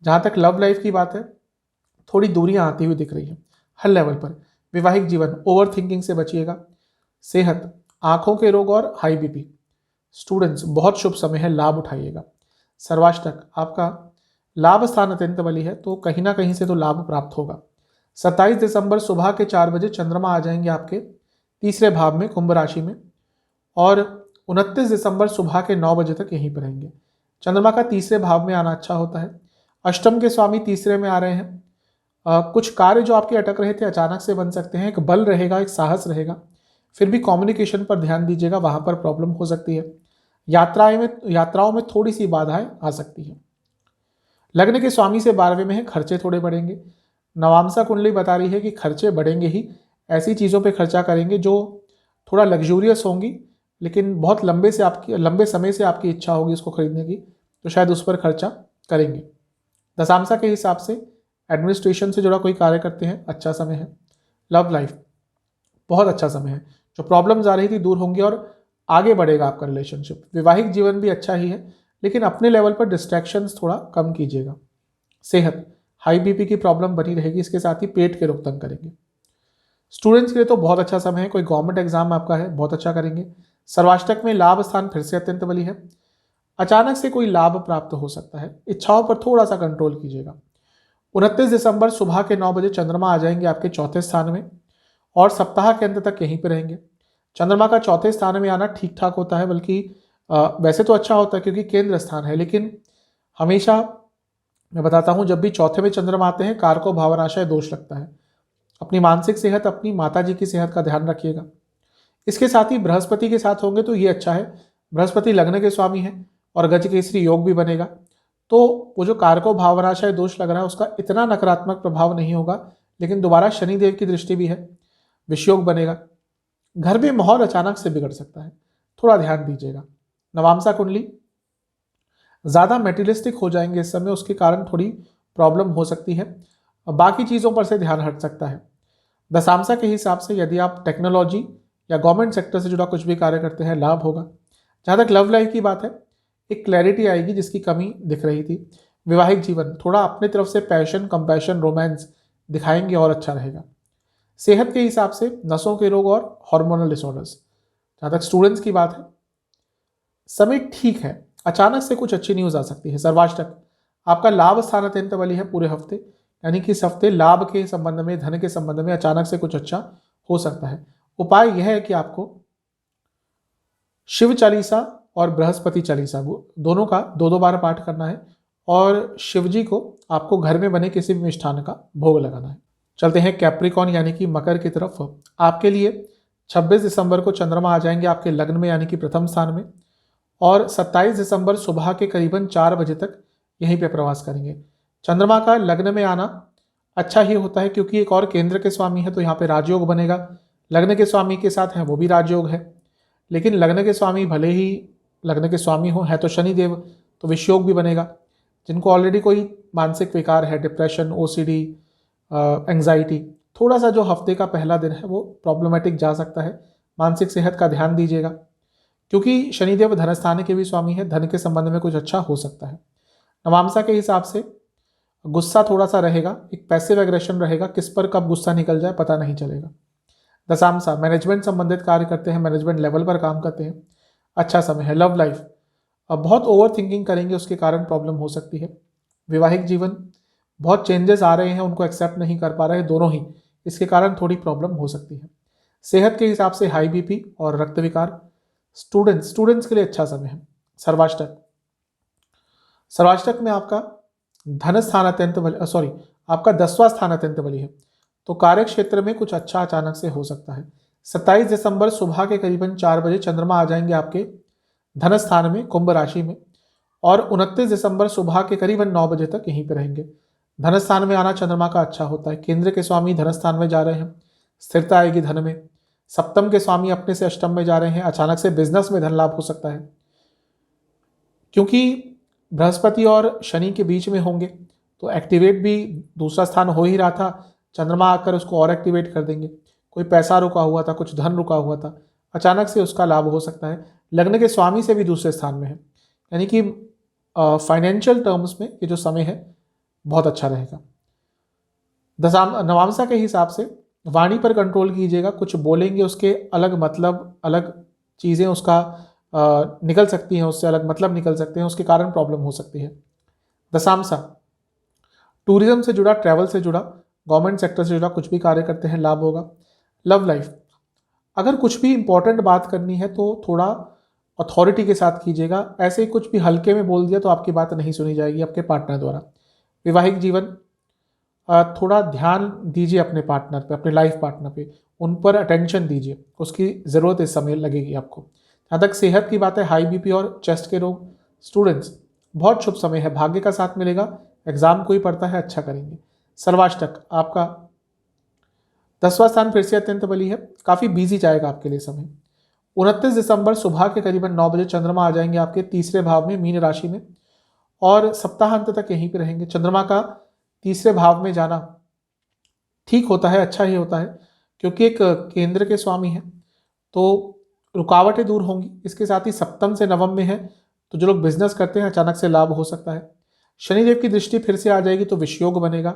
जहाँ तक लव लाइफ की बात है, थोड़ी दूरियां आती हुई दिख रही है हर लेवल पर। वैवाहिक जीवन, ओवर थिंकिंग से बचिएगा। सेहत, आंखों के रोग और हाई बीपी। स्टूडेंट्स, बहुत शुभ समय है, लाभ उठाइएगा। सर्वाष्टक, आपका लाभ स्थान अत्यंत बली है, तो कहीं ना कहीं से तो लाभ प्राप्त होगा। 27 दिसंबर सुबह के 4 बजे चंद्रमा आ जाएंगे आपके तीसरे भाव में, कुंभ राशि में, और 29 दिसंबर सुबह के 9 बजे तक यहीं पर रहेंगे। चंद्रमा का तीसरे भाव में आना अच्छा होता है। अष्टम के स्वामी तीसरे में आ रहे हैं। कुछ कार्य जो आपके अटक रहे थे अचानक से बन सकते हैं, एक बल रहेगा, एक साहस रहेगा। फिर भी कम्युनिकेशन पर ध्यान दीजिएगा, वहाँ पर प्रॉब्लम हो सकती है। यात्राओं में थोड़ी सी बाधाएं आ सकती हैं। लग्न के स्वामी से 12वें में है, खर्चे थोड़े बढ़ेंगे। नवांसा कुंडली बता रही है कि खर्चे बढ़ेंगे ही, ऐसी चीज़ों पे खर्चा करेंगे जो थोड़ा लग्जूरियस होंगी, लेकिन बहुत लंबे समय से आपकी इच्छा होगी उसको खरीदने की, तो शायद उस पर खर्चा करेंगे। दशांशा के हिसाब से एडमिनिस्ट्रेशन से जुड़ा कोई कार्य करते हैं, अच्छा समय है। लव लाइफ, बहुत अच्छा समय है, जो प्रॉब्लम्स आ रही थी दूर होंगी और आगे बढ़ेगा आपका रिलेशनशिप। वैवाहिक जीवन भी अच्छा ही है, लेकिन अपने लेवल पर डिस्ट्रैक्शंस थोड़ा कम कीजिएगा। सेहत, हाई बीपी की प्रॉब्लम बनी रहेगी, इसके साथ ही पेट के रोग तंग करेंगे। स्टूडेंट्स के लिए तो बहुत अच्छा समय है, कोई गवर्नमेंट एग्जाम आपका है, बहुत अच्छा करेंगे। सर्वाष्टक में लाभ स्थान फिर से अत्यंत बली है, अचानक से कोई लाभ प्राप्त हो सकता है, इच्छाओं पर थोड़ा सा कंट्रोल कीजिएगा। 29 दिसंबर सुबह के 9 बजे चंद्रमा आ जाएंगे आपके चौथे स्थान में, और सप्ताह के अंत तक यहीं पर रहेंगे। चंद्रमा का चौथे स्थान में आना ठीक ठाक होता है, बल्कि वैसे तो अच्छा होता है क्योंकि केंद्र स्थान है, लेकिन हमेशा मैं बताता हूँ जब भी चौथे में चंद्रमा आते हैं कारको भावनाशय दोष लगता है। अपनी मानसिक सेहत, अपनी माता जी की सेहत का ध्यान रखिएगा। इसके साथ ही बृहस्पति के साथ होंगे तो ये अच्छा है, बृहस्पति लग्न के स्वामी हैं और गज केसरी योग भी बनेगा, तो वो जो कारको भावनाशय दोष लग रहा है उसका इतना नकारात्मक प्रभाव नहीं होगा, लेकिन दोबारा शनिदेव की दृष्टि भी है, विषयोग बनेगा। घर में माहौल अचानक से बिगड़ सकता है, थोड़ा ध्यान दीजिएगा। नवांसा कुंडली, ज़्यादा मेटीरियलिस्टिक हो जाएंगे इस समय, उसके कारण थोड़ी प्रॉब्लम हो सकती है, बाकी चीज़ों पर से ध्यान हट सकता है। दशांशा के हिसाब से यदि आप टेक्नोलॉजी या गवर्नमेंट सेक्टर से जुड़ा कुछ भी कार्य करते हैं, लाभ होगा। जहाँ तक लव लाइफ की बात है, एक क्लैरिटी आएगी जिसकी कमी दिख रही थी। वैवाहिक जीवन, थोड़ा अपनी तरफ से पैशन, कंपैशन, रोमांस दिखाएंगे और अच्छा रहेगा। सेहत के हिसाब से नसों के रोग और हार्मोनल डिसऑर्डर्स। जहाँ तक स्टूडेंट्स की बात है, समय ठीक है, अचानक से कुछ अच्छी न्यूज़ आ सकती है। सर्वाष्टक, आपका लाभ स्थान अत्यंत बली है पूरे हफ्ते, यानी कि इस हफ्ते लाभ के संबंध में, धन के संबंध में अचानक से कुछ अच्छा हो सकता है। उपाय यह है कि आपको शिव चालीसा और बृहस्पति चालीसा दोनों का 2-2 बार पाठ करना है, और शिव जी को आपको घर में बने किसी भी मिष्ठान का भोग लगाना है। चलते हैं कैप्रिकॉन यानी कि मकर की तरफ। आपके लिए 26 दिसंबर को चंद्रमा आ जाएंगे आपके लग्न में यानी कि प्रथम स्थान में, और 27 दिसंबर सुबह के करीबन 4 बजे तक यहीं पे प्रवास करेंगे। चंद्रमा का लग्न में आना अच्छा ही होता है क्योंकि एक और केंद्र के स्वामी है, तो यहाँ पे राजयोग बनेगा। लग्न के स्वामी के साथ हैं वो भी राजयोग है, लेकिन लग्न के स्वामी भले ही लग्न के स्वामी हो, है तो शनिदेव, तो विषयोग भी बनेगा। जिनको ऑलरेडी कोई मानसिक विकार है, डिप्रेशन, ओसीडी, एंग्जाइटी, थोड़ा सा जो हफ्ते का पहला दिन है वो प्रॉब्लमेटिक जा सकता है। मानसिक सेहत का ध्यान दीजिएगा, क्योंकि शनिदेव धनस्थान के भी स्वामी है, धन के संबंध में कुछ अच्छा हो सकता है। नवांसा के हिसाब से गुस्सा थोड़ा सा रहेगा, एक पैसिव एग्रेशन रहेगा, किस पर कब गुस्सा निकल जाए पता नहीं चलेगा। दशांशा, मैनेजमेंट संबंधित कार्य करते हैं, मैनेजमेंट लेवल पर काम करते हैं, अच्छा समय है। लव लाइफ, अब बहुत ओवर थिंकिंग करेंगे, उसके कारण प्रॉब्लम हो सकती है। वैवाहिक जीवन, बहुत चेंजेस आ रहे हैं, उनको एक्सेप्ट नहीं कर पा रहे हैं दोनों ही, इसके कारण थोड़ी प्रॉब्लम हो सकती है। सेहत के हिसाब से हाई बीपी और रक्त विकार। स्टूडेंट्स के लिए अच्छा समय है। सर्वाष्टक सर्वाष्टक में आपका धन स्थान अत्यंत बली, सॉरी, आपका 10वां स्थान अत्यंत बली है, तो कार्य क्षेत्र में कुछ अच्छा अचानक से हो सकता है। 27 दिसंबर सुबह के करीबन 4 बजे चंद्रमा आ जाएंगे आपके धन स्थान में, कुंभ राशि में, और 29 दिसंबर सुबह के करीबन 9 बजे तक यहीं पर रहेंगे। धन स्थान में आना चंद्रमा का अच्छा होता है। केंद्र के स्वामी धन स्थान में जा रहे हैं, स्थिरता आएगी धन में। सप्तम के स्वामी अपने से अष्टम में जा रहे हैं, अचानक से बिजनेस में धन लाभ हो सकता है। क्योंकि बृहस्पति और शनि के बीच में होंगे तो एक्टिवेट भी दूसरा स्थान हो ही रहा था, चंद्रमा आकर उसको और एक्टिवेट कर देंगे। कोई पैसा रुका हुआ था, कुछ धन रुका हुआ था, अचानक से उसका लाभ हो सकता है। लग्न के स्वामी से भी दूसरे स्थान में है, यानी कि फाइनेंशियल टर्म्स में ये जो समय है बहुत अच्छा रहेगा। नवांशा के हिसाब से वाणी पर कंट्रोल कीजिएगा, कुछ बोलेंगे उसके अलग मतलब, अलग चीज़ें उसका निकल सकती हैं, उससे अलग मतलब निकल सकते हैं, उसके कारण प्रॉब्लम हो सकती है। दशांशा टूरिज्म से जुड़ा, ट्रैवल से जुड़ा, गवर्नमेंट सेक्टर से जुड़ा कुछ भी कार्य करते हैं लाभ होगा। लव लाइफ, अगर कुछ भी इंपॉर्टेंट बात करनी है तो थोड़ा अथॉरिटी के साथ कीजिएगा, ऐसे ही कुछ भी हल्के में बोल दिया तो आपकी बात नहीं सुनी जाएगी आपके पार्टनर द्वारा। वैवाहिक जीवन, थोड़ा ध्यान दीजिए अपने पार्टनर पे, अपने लाइफ पार्टनर पे, उन पर अटेंशन दीजिए, उसकी ज़रूरत इस समय लगेगी आपको। जहाँ तक सेहत की बात है, हाई बीपी और चेस्ट के रोग। स्टूडेंट्स, बहुत शुभ समय है, भाग्य का साथ मिलेगा, एग्जाम कोई पढ़ता है अच्छा करेंगे। सर्वाष्टक आपका 10वां स्थान फिर से अत्यंत बली है, काफ़ी बिजी जाएगा आपके लिए समय। 29 दिसंबर सुबह के करीबन 9 बजे चंद्रमा आ जाएंगे आपके तीसरे भाव में, मीन राशि में, और सप्ताहांत तक यहीं पे रहेंगे। चंद्रमा का तीसरे भाव में जाना ठीक होता है, अच्छा ही होता है, क्योंकि एक केंद्र के स्वामी है तो रुकावटें दूर होंगी। इसके साथ ही सप्तम से नवम में है, तो जो लोग बिजनेस करते हैं अचानक से लाभ हो सकता है। शनिदेव की दृष्टि फिर से आ जाएगी तो विषयोग बनेगा,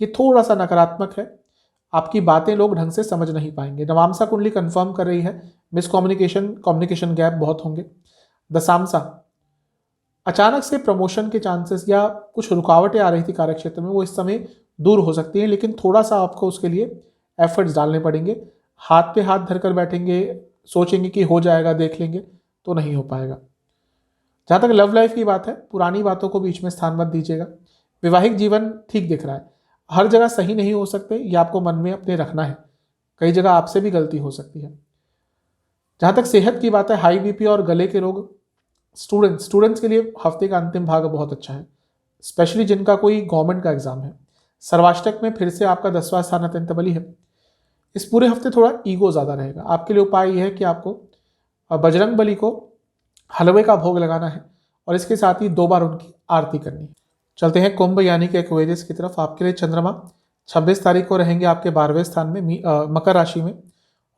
ये थोड़ा सा नकारात्मक है, आपकी बातें लोग ढंग से समझ नहीं पाएंगे। नवांशा कुंडली कंफर्म कर रही है कम्युनिकेशन गैप बहुत होंगे। दशांशा, अचानक से प्रमोशन के चांसेस या कुछ रुकावटें आ रही थी कार्यक्षेत्र में, वो इस समय दूर हो सकती हैं, लेकिन थोड़ा सा आपको उसके लिए एफर्ट्स डालने पड़ेंगे। हाथ पे हाथ धरकर बैठेंगे, सोचेंगे कि हो जाएगा, देख लेंगे, तो नहीं हो पाएगा। जहाँ तक लव लाइफ की बात है, पुरानी बातों को बीच में स्थान मत दीजिएगा। वैवाहिक जीवन ठीक दिख रहा है, हर जगह सही नहीं हो सकते, ये आपको मन में अपने रखना है, कई जगह आपसे भी गलती हो सकती है। जहाँ तक सेहत की बात है, हाई बीपी और गले के रोग। स्टूडेंट्स के लिए हफ्ते का अंतिम भाग बहुत अच्छा है, स्पेशली जिनका कोई गवर्नमेंट का एग्जाम है। सर्वाष्टक में फिर से आपका 10वां स्थान अत्यंत बली है। इस पूरे हफ्ते थोड़ा ईगो ज़्यादा रहेगा। आपके लिए उपाय यह है कि आपको बजरंग बली को हलवे का भोग लगाना है और इसके साथ ही 2 बार उनकी आरती करनी है। चलते हैं कुंभ यानी कि एक्वेरियस की तरफ। आपके लिए चंद्रमा 26 तारीख को रहेंगे आपके 12वें स्थान में, मकर राशि में,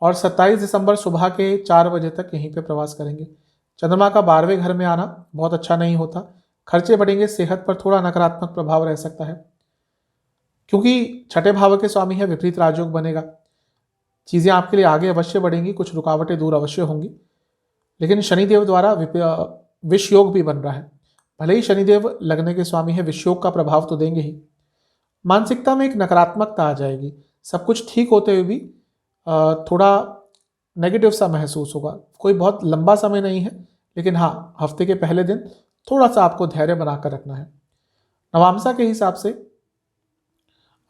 और 27 दिसंबर सुबह के 4 बजे तक यहीं पे प्रवास करेंगे। चंद्रमा का 12वें घर में आना बहुत अच्छा नहीं होता, खर्चे बढ़ेंगे, सेहत पर थोड़ा नकारात्मक प्रभाव रह सकता है, क्योंकि छठे भाव के स्वामी है, विपरीत राजयोग बनेगा। चीज़ें आपके लिए आगे अवश्य बढ़ेंगी, कुछ रुकावटें दूर अवश्य होंगी, लेकिन शनिदेव द्वारा विष योग भी बन रहा है। भले ही शनिदेव लगने के स्वामी है, विष योग का प्रभाव तो देंगे ही। मानसिकता में एक नकारात्मकता आ जाएगी, सब कुछ ठीक होते हुए भी थोड़ा नेगेटिव सा महसूस होगा। कोई बहुत लंबा समय नहीं है, लेकिन हाँ, हफ्ते के पहले दिन थोड़ा सा आपको धैर्य बनाकर रखना है। नवांशा के हिसाब से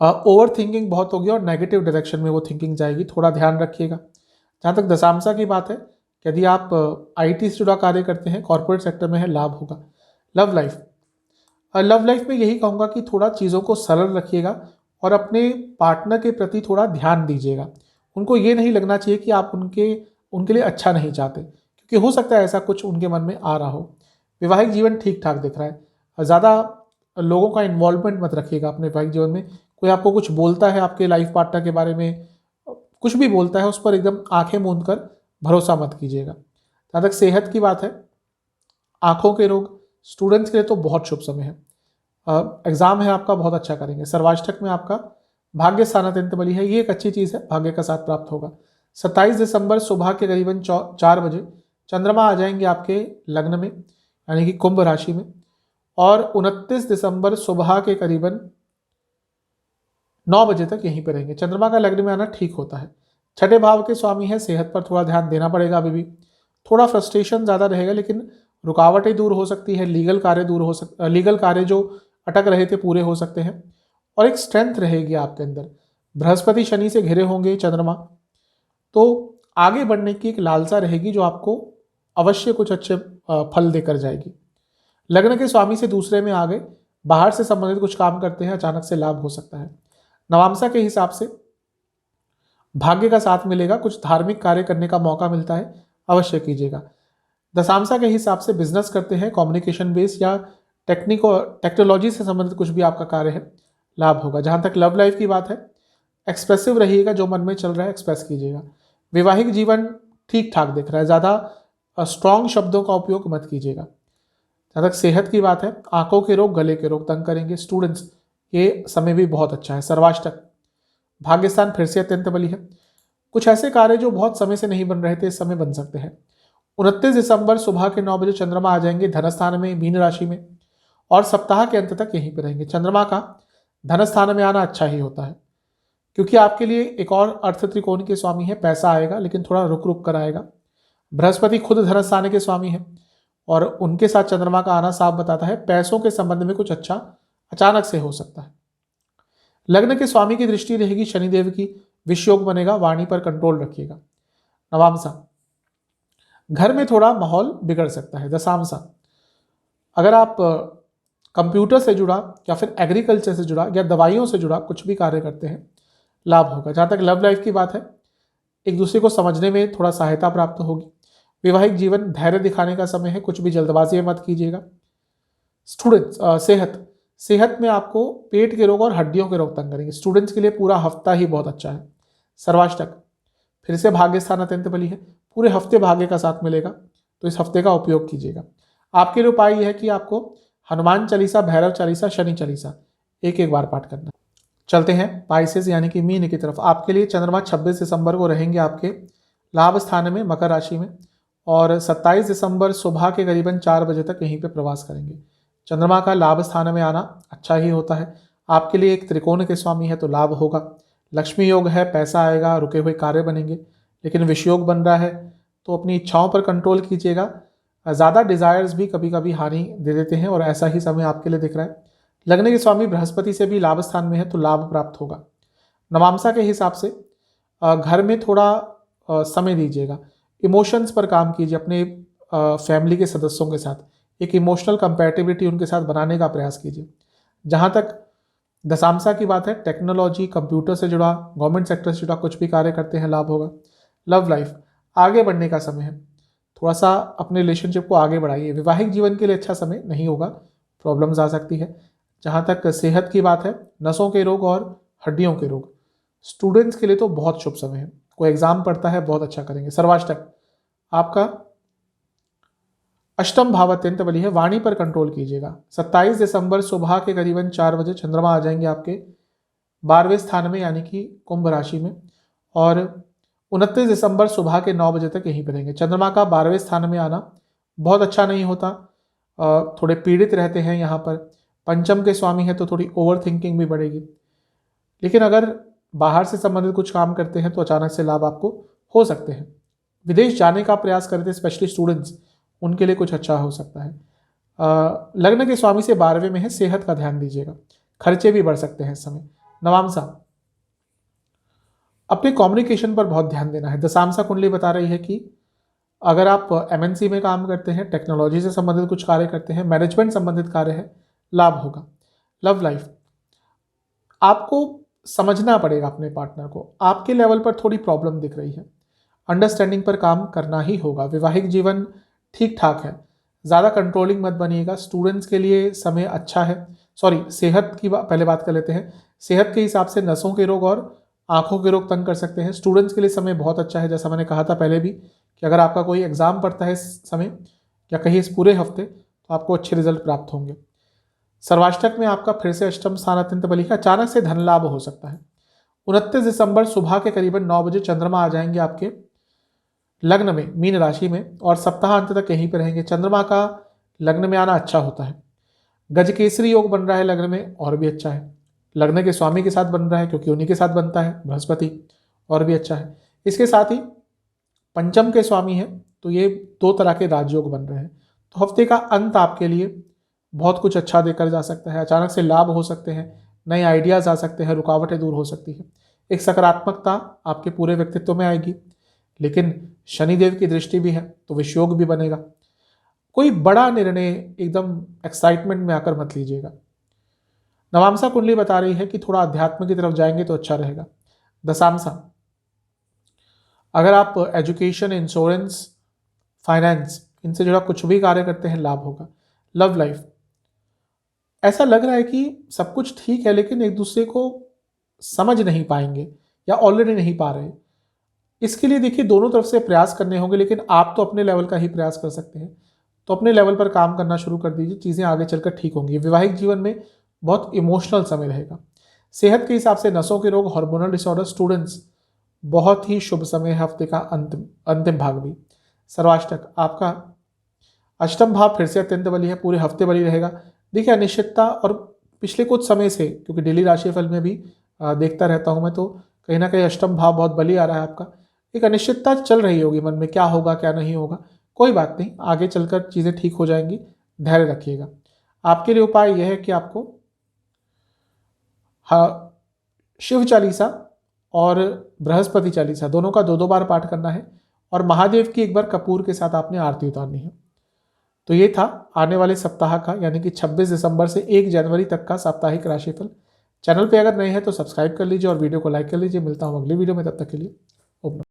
ओवर थिंकिंग बहुत होगी और नेगेटिव डायरेक्शन में वो थिंकिंग जाएगी, थोड़ा ध्यान रखिएगा। जहाँ तक दशांशा की बात है, यदि आप आईटी से जुड़ा कार्य करते हैं, कॉर्पोरेट सेक्टर में है, लाभ होगा। लव लाइफ में यही कहूँगा कि थोड़ा चीज़ों को सरल रखिएगा और अपने पार्टनर के प्रति थोड़ा ध्यान दीजिएगा। उनको ये नहीं लगना चाहिए कि आप उनके लिए अच्छा नहीं चाहते, क्योंकि हो सकता है ऐसा कुछ उनके मन में आ रहा हो। वैवाहिक जीवन ठीक ठाक दिख रहा है, ज़्यादा लोगों का इन्वॉल्वमेंट मत रखिएगा अपने वैवाहिक जीवन में। कोई आपको कुछ बोलता है आपके लाइफ पार्टनर के बारे में, कुछ भी बोलता है, उस पर एकदम आंखें मूंद कर भरोसा मत कीजिएगा। जहाँ तक सेहत की बात है, आंखों के रोग, स्टूडेंट्स के लिए तो बहुत शुभ समय है, एग्जाम है आपका, बहुत अच्छा करेंगे। सर्वाष्टक में आपका भाग्य स्थान अत्यंत बली है, ये एक अच्छी चीज़ है, भाग्य का साथ प्राप्त होगा। 27 दिसंबर सुबह के करीबन 4 बजे चंद्रमा आ जाएंगे आपके लग्न में, यानी कि कुंभ राशि में, और 29 दिसंबर सुबह के करीबन 9 बजे तक यहीं पर रहेंगे। चंद्रमा का लग्न में आना ठीक होता है। छठे भाव के स्वामी है, सेहत पर थोड़ा ध्यान देना पड़ेगा अभी भी। थोड़ा फ्रस्ट्रेशन ज़्यादा रहेगा, लेकिन रुकावटें दूर हो सकती है, लीगल कार्य जो अटक रहे थे पूरे हो सकते हैं, और एक स्ट्रेंथ रहेगी आपके अंदर। बृहस्पति शनि से घिरे होंगे चंद्रमा, तो आगे बढ़ने की एक लालसा रहेगी जो आपको अवश्य कुछ अच्छे फल देकर जाएगी। लग्न के स्वामी से दूसरे में आ गए, बाहर से संबंधित कुछ काम करते हैं, अचानक से लाभ हो सकता है। नवांशा के हिसाब से भाग्य का साथ मिलेगा, कुछ धार्मिक कार्य करने का मौका मिलता है, अवश्य कीजिएगा। दशांशा के हिसाब से बिजनेस करते हैं, कम्युनिकेशन बेस या टेक्नोलॉजी से संबंधित कुछ भी आपका कार्य है, लाभ होगा। जहां तक लव लाइफ की बात है, एक्सप्रेसिव रहिएगा, जो मन में चल रहा है एक्सप्रेस कीजिएगा। वैवाहिक जीवन ठीक ठाक दिख रहा है, ज़्यादा स्ट्रॉन्ग शब्दों का उपयोग मत कीजिएगा। जहाँ तक सेहत की बात है, आंखों के रोग, गले के रोग तंग करेंगे। स्टूडेंट्स, ये समय भी बहुत अच्छा है। सर्वाष्टक, भाग्यस्थान फिर से अत्यंत बली है। कुछ ऐसे कार्य जो बहुत समय से नहीं बन रहे थे, इस समय बन सकते हैं। 29 दिसंबर सुबह के 9 बजे चंद्रमा आ जाएंगे धनस्थान में, मीन राशि में, और सप्ताह के अंत तक यहीं पर रहेंगे। चंद्रमा का धनस्थान में आना अच्छा ही होता है, क्योंकि आपके लिए एक और अर्थ त्रिकोण के स्वामी है। पैसा आएगा, लेकिन थोड़ा रुक रुक कर आएगा। बृहस्पति खुद धनस्थान के स्वामी है, और उनके साथ चंद्रमा का आना साफ बताता है पैसों के संबंध में कुछ अच्छा अचानक से हो सकता है। लग्न के स्वामी की दृष्टि रहेगी शनिदेव की, विष योग बनेगा, वाणी पर कंट्रोल रखिएगा। नवांशा, घर में थोड़ा माहौल बिगड़ सकता है। दशांशा, अगर आप कंप्यूटर से जुड़ा या फिर एग्रीकल्चर से जुड़ा या दवाइयों से जुड़ा कुछ भी कार्य करते हैं, लाभ होगा। जहाँ तक लव लाइफ की बात है, एक दूसरे को समझने में थोड़ा सहायता प्राप्त होगी। वैवाहिक जीवन धैर्य दिखाने का समय है, कुछ भी जल्दबाजी मत कीजिएगा। स्टूडेंट्स, सेहत में आपको पेट के रोग और हड्डियों के रोग तंग करेंगे। स्टूडेंट्स के लिए पूरा हफ्ता ही बहुत अच्छा है। सर्वाष्टक, फिर से भाग्य स्थान अत्यंत बली है, पूरे हफ्ते भाग्य का साथ मिलेगा, तो इस हफ्ते का उपयोग कीजिएगा। आपके लिए उपाय यह है कि आपको हनुमान चालीसा, भैरव चालीसा, शनि चालीसा एक एक बार पाठ करना। चलते हैं पाइसेस यानी कि मीन की तरफ। आपके लिए चंद्रमा 26 दिसंबर को रहेंगे आपके लाभ स्थान में, मकर राशि में, और 27 दिसंबर सुबह के करीबन 4 बजे तक यहीं पे प्रवास करेंगे। चंद्रमा का लाभ स्थान में आना अच्छा ही होता है। आपके लिए एक त्रिकोण के स्वामी है, तो लाभ होगा। लक्ष्मी योग है, पैसा आएगा, रुके हुए कार्य बनेंगे। लेकिन विष योग बन रहा है, तो अपनी इच्छाओं पर कंट्रोल कीजिएगा। ज़्यादा डिज़ायर्स भी कभी कभी हानि दे देते हैं, और ऐसा ही समय आपके लिए दिख रहा है। लग्न के स्वामी बृहस्पति से भी लाभ स्थान में है, तो लाभ प्राप्त होगा। नवांशा के हिसाब से घर में थोड़ा समय दीजिएगा, इमोशंस पर काम कीजिए। अपने फैमिली के सदस्यों के साथ एक इमोशनल कंपैटिबिलिटी उनके साथ बनाने का प्रयास कीजिए। जहाँ तक दशांशा की बात है, टेक्नोलॉजी, कंप्यूटर से जुड़ा, गवर्नमेंट सेक्टर से जुड़ा कुछ भी कार्य करते हैं, लाभ होगा। लव लाइफ, आगे बढ़ने का समय है, थोड़ा सा अपने रिलेशनशिप को आगे बढ़ाइए। वैवाहिक जीवन के लिए अच्छा समय नहीं होगा, प्रॉब्लम्स आ सकती है। जहाँ तक सेहत की बात है, नसों के रोग और हड्डियों के रोग, स्टूडेंट्स के लिए तो बहुत शुभ समय है। कोई एग्जाम पढ़ता है, बहुत अच्छा करेंगे। सर्वाष्टक, आपका अष्टम भाव अत्यंत बली है, वाणी पर कंट्रोल कीजिएगा। 27 दिसंबर सुबह के करीबन 4 बजे चंद्रमा आ जाएंगे आपके 12वें स्थान में यानी कि कुंभ राशि में, और 29 दिसंबर सुबह के 9 बजे तक यहीं पर रहेंगे। चंद्रमा का 12वें स्थान में आना बहुत अच्छा नहीं होता, थोड़े पीड़ित रहते हैं यहाँ पर। पंचम के स्वामी है, तो थोड़ी ओवर थिंकिंग भी बढ़ेगी। लेकिन अगर बाहर से संबंधित कुछ काम करते हैं, तो अचानक से लाभ आपको हो सकते हैं। विदेश जाने का प्रयास करते हैं स्पेशली स्टूडेंट्स, उनके लिए कुछ अच्छा हो सकता है। लग्न के स्वामी से 12वें में है, सेहत का ध्यान दीजिएगा, खर्चे भी बढ़ सकते हैं इस समय। नवांशा, अपने कम्युनिकेशन पर बहुत ध्यान देना है। दशांशा कुंडली बता रही है कि अगर आप एमएनसी में काम करते हैं, टेक्नोलॉजी से संबंधित कुछ कार्य करते हैं, मैनेजमेंट संबंधित कार्य है, लाभ होगा। लव लाइफ, आपको समझना पड़ेगा अपने पार्टनर को, आपके लेवल पर थोड़ी प्रॉब्लम दिख रही है, अंडरस्टैंडिंग पर काम करना ही होगा। वैवाहिक जीवन ठीक ठाक है, ज़्यादा कंट्रोलिंग मत बनिएगा। स्टूडेंट्स के लिए समय अच्छा है। सेहत की पहले बात कर लेते हैं। सेहत के हिसाब से नसों के रोग और आंखों के रोग तंग कर सकते हैं। स्टूडेंट्स के लिए समय बहुत अच्छा है, जैसा मैंने कहा था पहले भी कि अगर आपका कोई एग्जाम पड़ता है इस समय या कहीं इस पूरे हफ्ते, तो आपको अच्छे रिजल्ट प्राप्त होंगे। सर्वाष्टक में आपका फिर से अष्टम स्थान अत्यंत बली है, अचानक से धन लाभ हो सकता है। 29 दिसंबर सुबह के करीबन 9 बजे चंद्रमा आ जाएंगे आपके लग्न में, मीन राशि में, और सप्ताह अंत तक यहीं पर रहेंगे। चंद्रमा का लग्न में आना अच्छा होता है। गजकेसरी योग बन रहा है लग्न में, और भी अच्छा है। लगने के स्वामी के साथ बन रहा है क्योंकि उन्हीं के साथ बनता है बृहस्पति, और भी अच्छा है। इसके साथ ही पंचम के स्वामी हैं, तो ये 2 तरह के राजयोग बन रहे हैं। तो हफ्ते का अंत आपके लिए बहुत कुछ अच्छा देकर जा सकता है। अचानक से लाभ हो सकते हैं, नए आइडियाज़ आ सकते हैं, रुकावटें दूर हो सकती है, एक सकारात्मकता आपके पूरे व्यक्तित्व में आएगी। लेकिन शनिदेव की दृष्टि भी है तो विषयोग भी बनेगा। कोई बड़ा निर्णय एकदम एक्साइटमेंट में आकर मत लीजिएगा। नवांसा कुंडली बता रही है कि थोड़ा अध्यात्म की तरफ जाएंगे तो अच्छा रहेगा। दशांशा, अगर आप एजुकेशन, इंश्योरेंस, फाइनेंस, इनसे जुड़ा कुछ भी कार्य करते हैं, लाभ होगा। लव लाइफ, ऐसा लग रहा है कि सब कुछ ठीक है लेकिन एक दूसरे को समझ नहीं पाएंगे या ऑलरेडी नहीं पा रहे। इसके लिए देखिए दोनों तरफ से प्रयास करने होंगे, लेकिन आप तो अपने लेवल का ही प्रयास कर सकते हैं, तो अपने लेवल पर काम करना शुरू कर दीजिए, चीज़ें आगे चलकर ठीक होंगी। वैवाहिक जीवन में बहुत इमोशनल समय रहेगा। सेहत के हिसाब से नसों के रोग, हार्मोनल डिसऑर्डर, स्टूडेंट्स, बहुत ही शुभ समय है हफ्ते का अंतिम भाग भी। सर्वाष्टक, आपका अष्टम भाव फिर से अत्यंत बली है, पूरे हफ्ते बली रहेगा। देखिए अनिश्चितता, और पिछले कुछ समय से क्योंकि डेली राशिफल में भी देखता रहता हूं मैं, तो कहीं ना कहीं अष्टम भाव बहुत बली आ रहा है आपका। एक अनिश्चितता चल रही होगी मन में, क्या होगा क्या नहीं होगा। कोई बात नहीं, आगे चलकर चीज़ें ठीक हो जाएंगी, धैर्य रखिएगा। आपके लिए उपाय यह है कि आपको शिव चालीसा और बृहस्पति चालीसा दोनों का 2-2 बार पाठ करना है, और महादेव की एक बार कपूर के साथ आपने आरती उतारनी है। तो ये था आने वाले सप्ताह का, यानी कि 26 दिसंबर से 1 जनवरी तक का साप्ताहिक राशिफल। चैनल पे अगर नए हैं तो सब्सक्राइब कर लीजिए और वीडियो को लाइक कर लीजिए। मिलता हूँ अगली वीडियो में, तब तक के लिए ओम नमः।